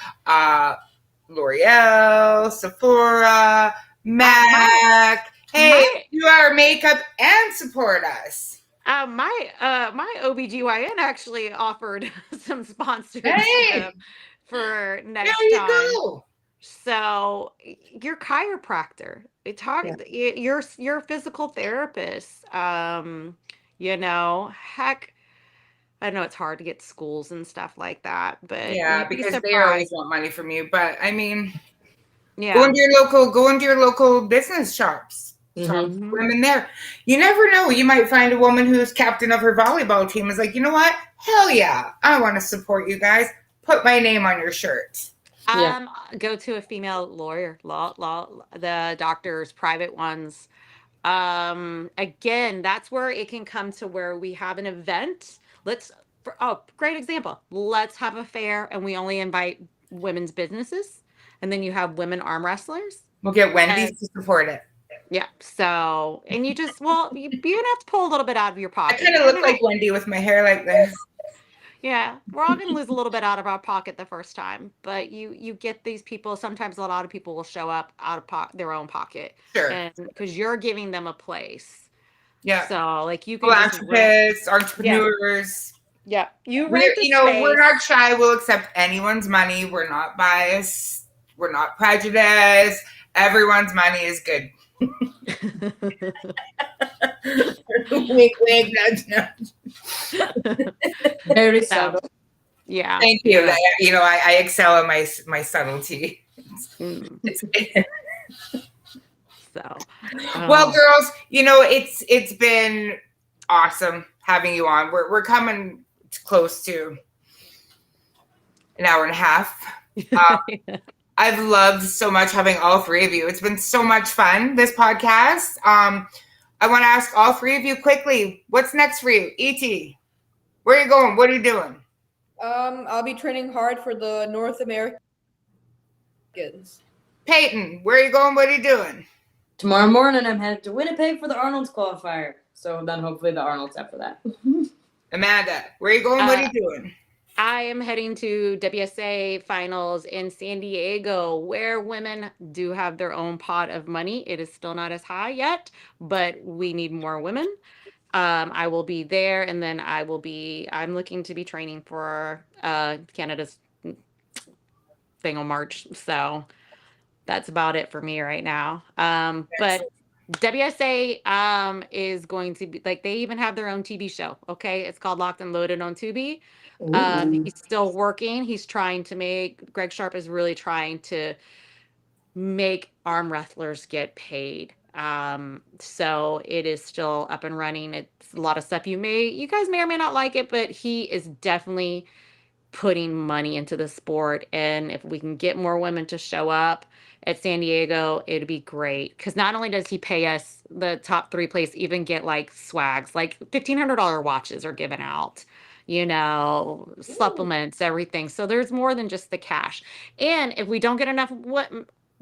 L'Oreal, Sephora, my MAC. Hey, my do our makeup and support us. my OBGYN actually offered some sponsorship Hey, for there next you time. go. So your chiropractor, Yeah. your physical therapist, heck, I know it's hard to get schools and stuff like that, but Yeah, you'd be because they always surprised. want money from you. But I mean, Yeah. go into your local business shops. Talk Mhm. to Hmm. women there. You never know. You might find a woman who's captain of her volleyball team is like, you know what? Hell yeah, I want to support you guys. Put my name on your shirt. Yeah. Go to a female lawyer, the doctors, private ones. Again, that's where it can come to where we have an event. Great example. Let's have a fair and we only invite women's businesses. And then you have women arm wrestlers. We'll get Wendy's And to support it. yeah, so, and you just, well, you're gonna have to pull a little bit out of your I pocket. kind of You're look gonna have, like Wendy with my hair like this. yeah, we're all gonna lose a little bit out of our pocket the first time, but you get these people. Sometimes a lot of people will show up out of their own pocket, Sure. and because you're giving them a place. Yeah. So like you can just rent. Philanthropists, Yeah, entrepreneurs. yeah. You We're rent a we're space. not shy. We'll accept anyone's money. We're not biased. We're not prejudiced. Everyone's money is good. Wink, wink, nudge, nudge. Very So subtle. yeah, Thank you. yeah. I excel in my subtlety. Mm, It's, so well, oh, girls, it's been awesome having you on. We're coming close to an hour and a half. I've loved so much having all three of you. It's been so much fun, this podcast. I want to ask all three of you quickly, what's next for you? E.T., where are you going? What are you doing? I'll be training hard for the North Americans. Peyton, where are you going? What are you doing? Tomorrow morning, I'm headed to Winnipeg for the Arnold's qualifier. So then hopefully the Arnold's after that. Amanda, where are you going? What are you doing? I am heading to WSA finals in San Diego, where women do have their own pot of money. It is still not as high yet, but we need more women. I will be there, and then I'm looking to be training for Canada's thing on March. So that's about it for me right now. But WSA is going to be like, they even have their own TV show. Okay, it's called Locked and Loaded on Tubi. He's still working. Greg Sharp is really trying to make arm wrestlers get paid. So it is still up and running. It's a lot of stuff you guys may or may not like it, but he is definitely putting money into the sport. And if we can get more women to show up at San Diego, it'd be great. Because not only does he pay us, the top three place even get like swags, like $1,500 watches are given out, supplements, everything. So there's more than just the cash. And if we don't get enough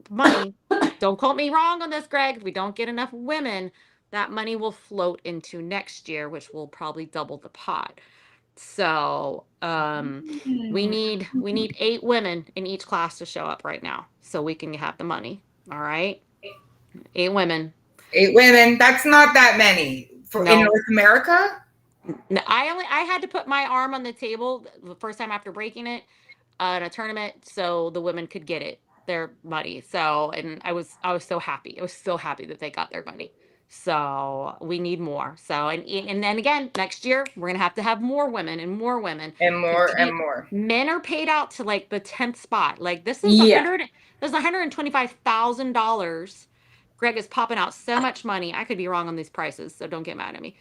money, don't quote me wrong on this, Greg, if we don't get enough women, that money will float into next year, which will probably double the pot. So we need 8 women in each class to show up right now, so we can have the money. All right, 8 women. 8 women. That's not that many in North America. No, I had to put my arm on the table the first time after breaking it in a tournament, so the women could get their money. So, and I was so happy. I was so happy that they got their money. So we need more. So, and then again, next year, we're going to have more women and more women. And more and more. Men are paid out to like the 10th spot. Like this is $125,000. Greg is popping out so much money. I could be wrong on these prices, so don't get mad at me.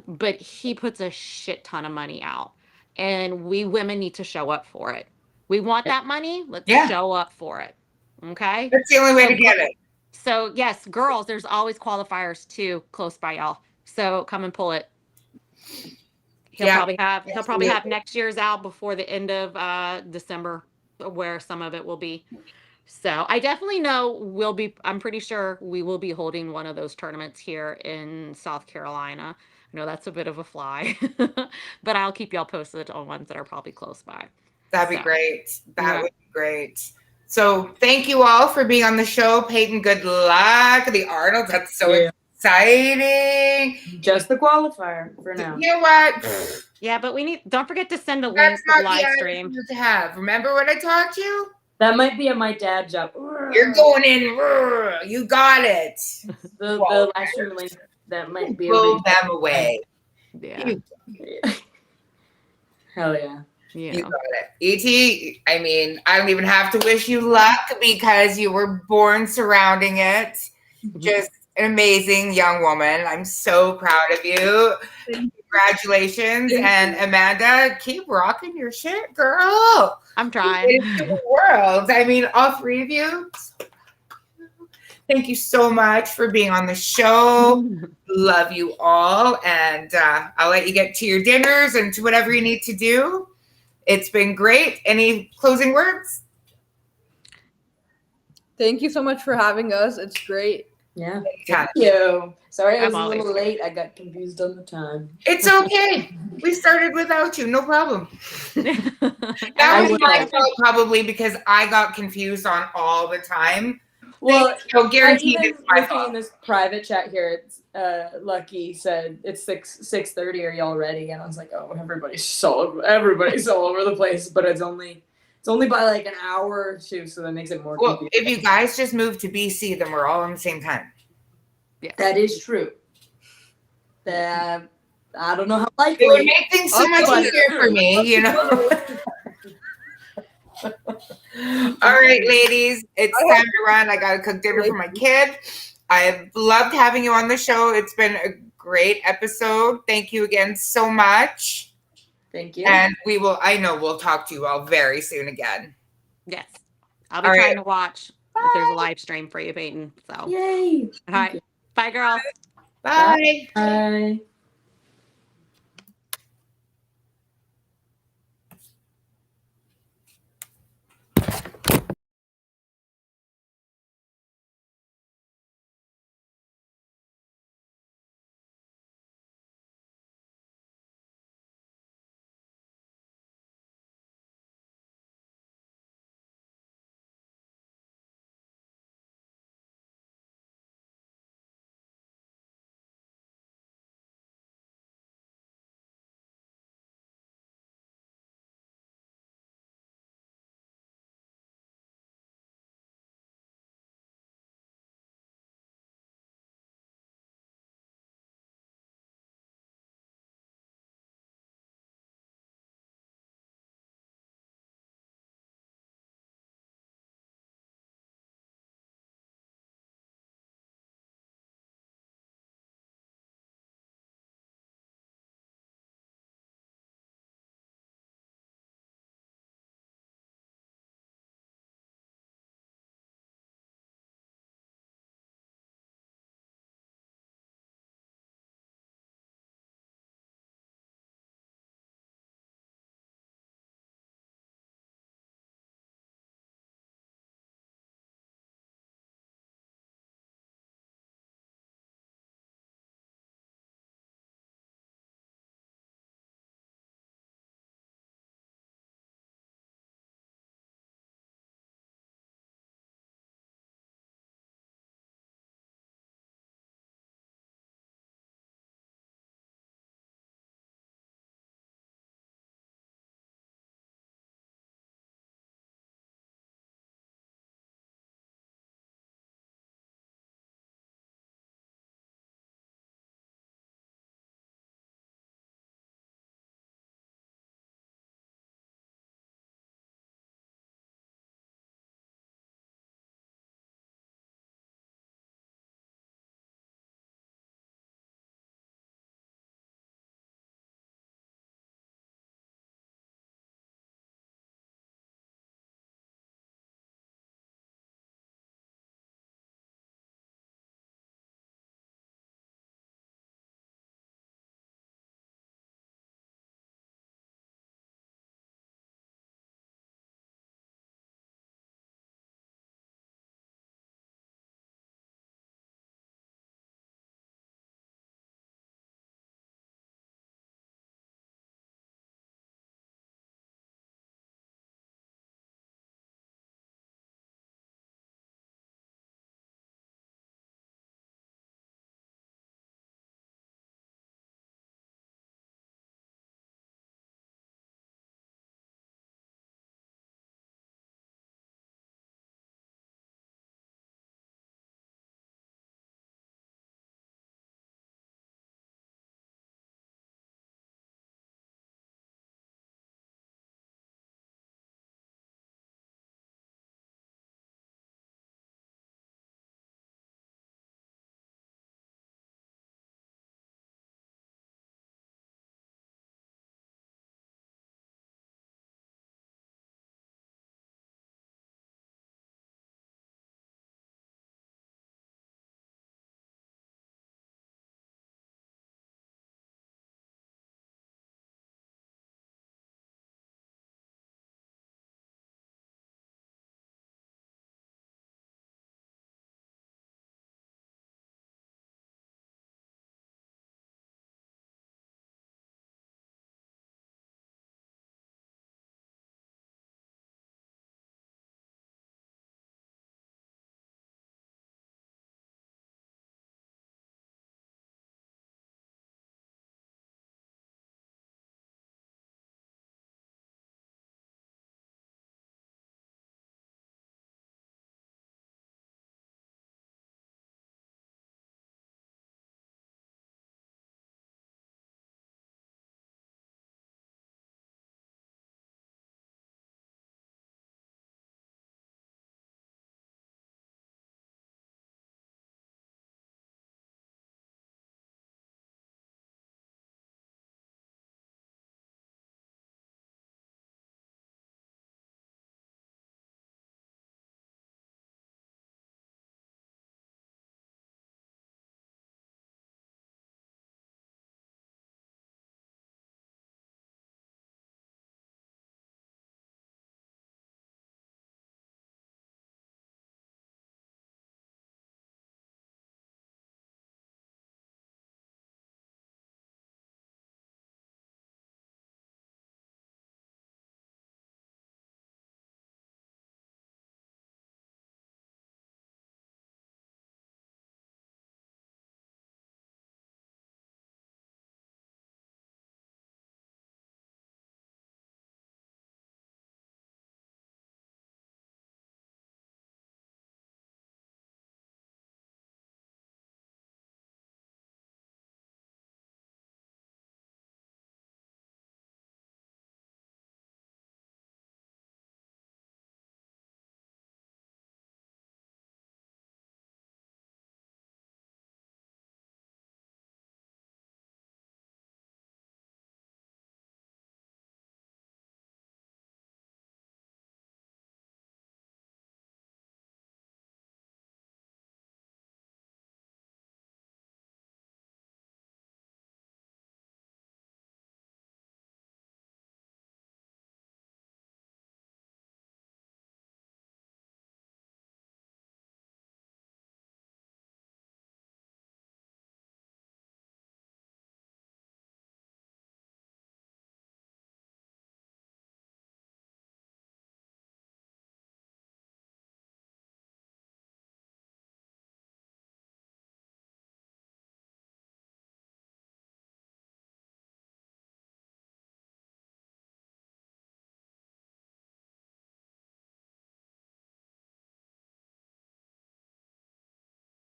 But he puts a shit ton of money out. And we women need to show up for it. We want that money. Let's show up for it. Okay? That's the only way to get it. So yes, girls, there's always qualifiers too close by y'all. So come and pull it. He'll probably have next year's out before the end of December, where some of it will be. So I definitely know I'm pretty sure we will be holding one of those tournaments here in South Carolina. I know that's a bit of a fly, but I'll keep y'all posted on ones that are probably close by. That'd be great. That would be great. So thank you all for being on the show. Peyton, good luck. The Arnold, that's so exciting. Just the qualifier for now. You know what? Yeah, but don't forget to send a link to the live stream. To have. Remember what I taught you? That might be my dad job. You're going in. You got it. The live stream link, that might be. Blow them away. Yeah. Hell yeah. Yeah. You got it. E.T., I mean, I don't even have to wish you luck because you were born surrounding it. Just an amazing young woman. I'm so proud of you. Congratulations. And Amanda, keep rocking your shit, girl. I'm trying. It's the world. I mean, all three of you. Thank you so much for being on the show. Love you all. And I'll let you get to your dinners and to whatever you need to do. It's been great. Any closing words? Thank you so much for having us. It's great. Yeah. Thank you. Sorry I was a little late. late. I got confused on the time. It's okay. We started without you. No problem. That was my fault probably because I got confused on all the time. Well, so guaranteed it's my fault. In this private chat here, it's Lucky said it's 6:30. Are y'all ready? And I was like, oh, everybody's all over the place. But it's only by like an hour or two, so that makes it more. Well, if you guys just moved to BC, then we're all on the same time. Yeah, that is true. I don't know how likely. It would make things so much easier for me, you know. All right, ladies, it's time to run. I gotta cook dinner for my kid. I've loved having you on the show. It's been a great episode. Thank you again so much. Thank you. And I know we'll talk to you all very soon again. Yes. I'll be All right. trying to watch if there's a live stream for you, Peyton. So, Yay! all right. Bye, girls. Bye. Bye.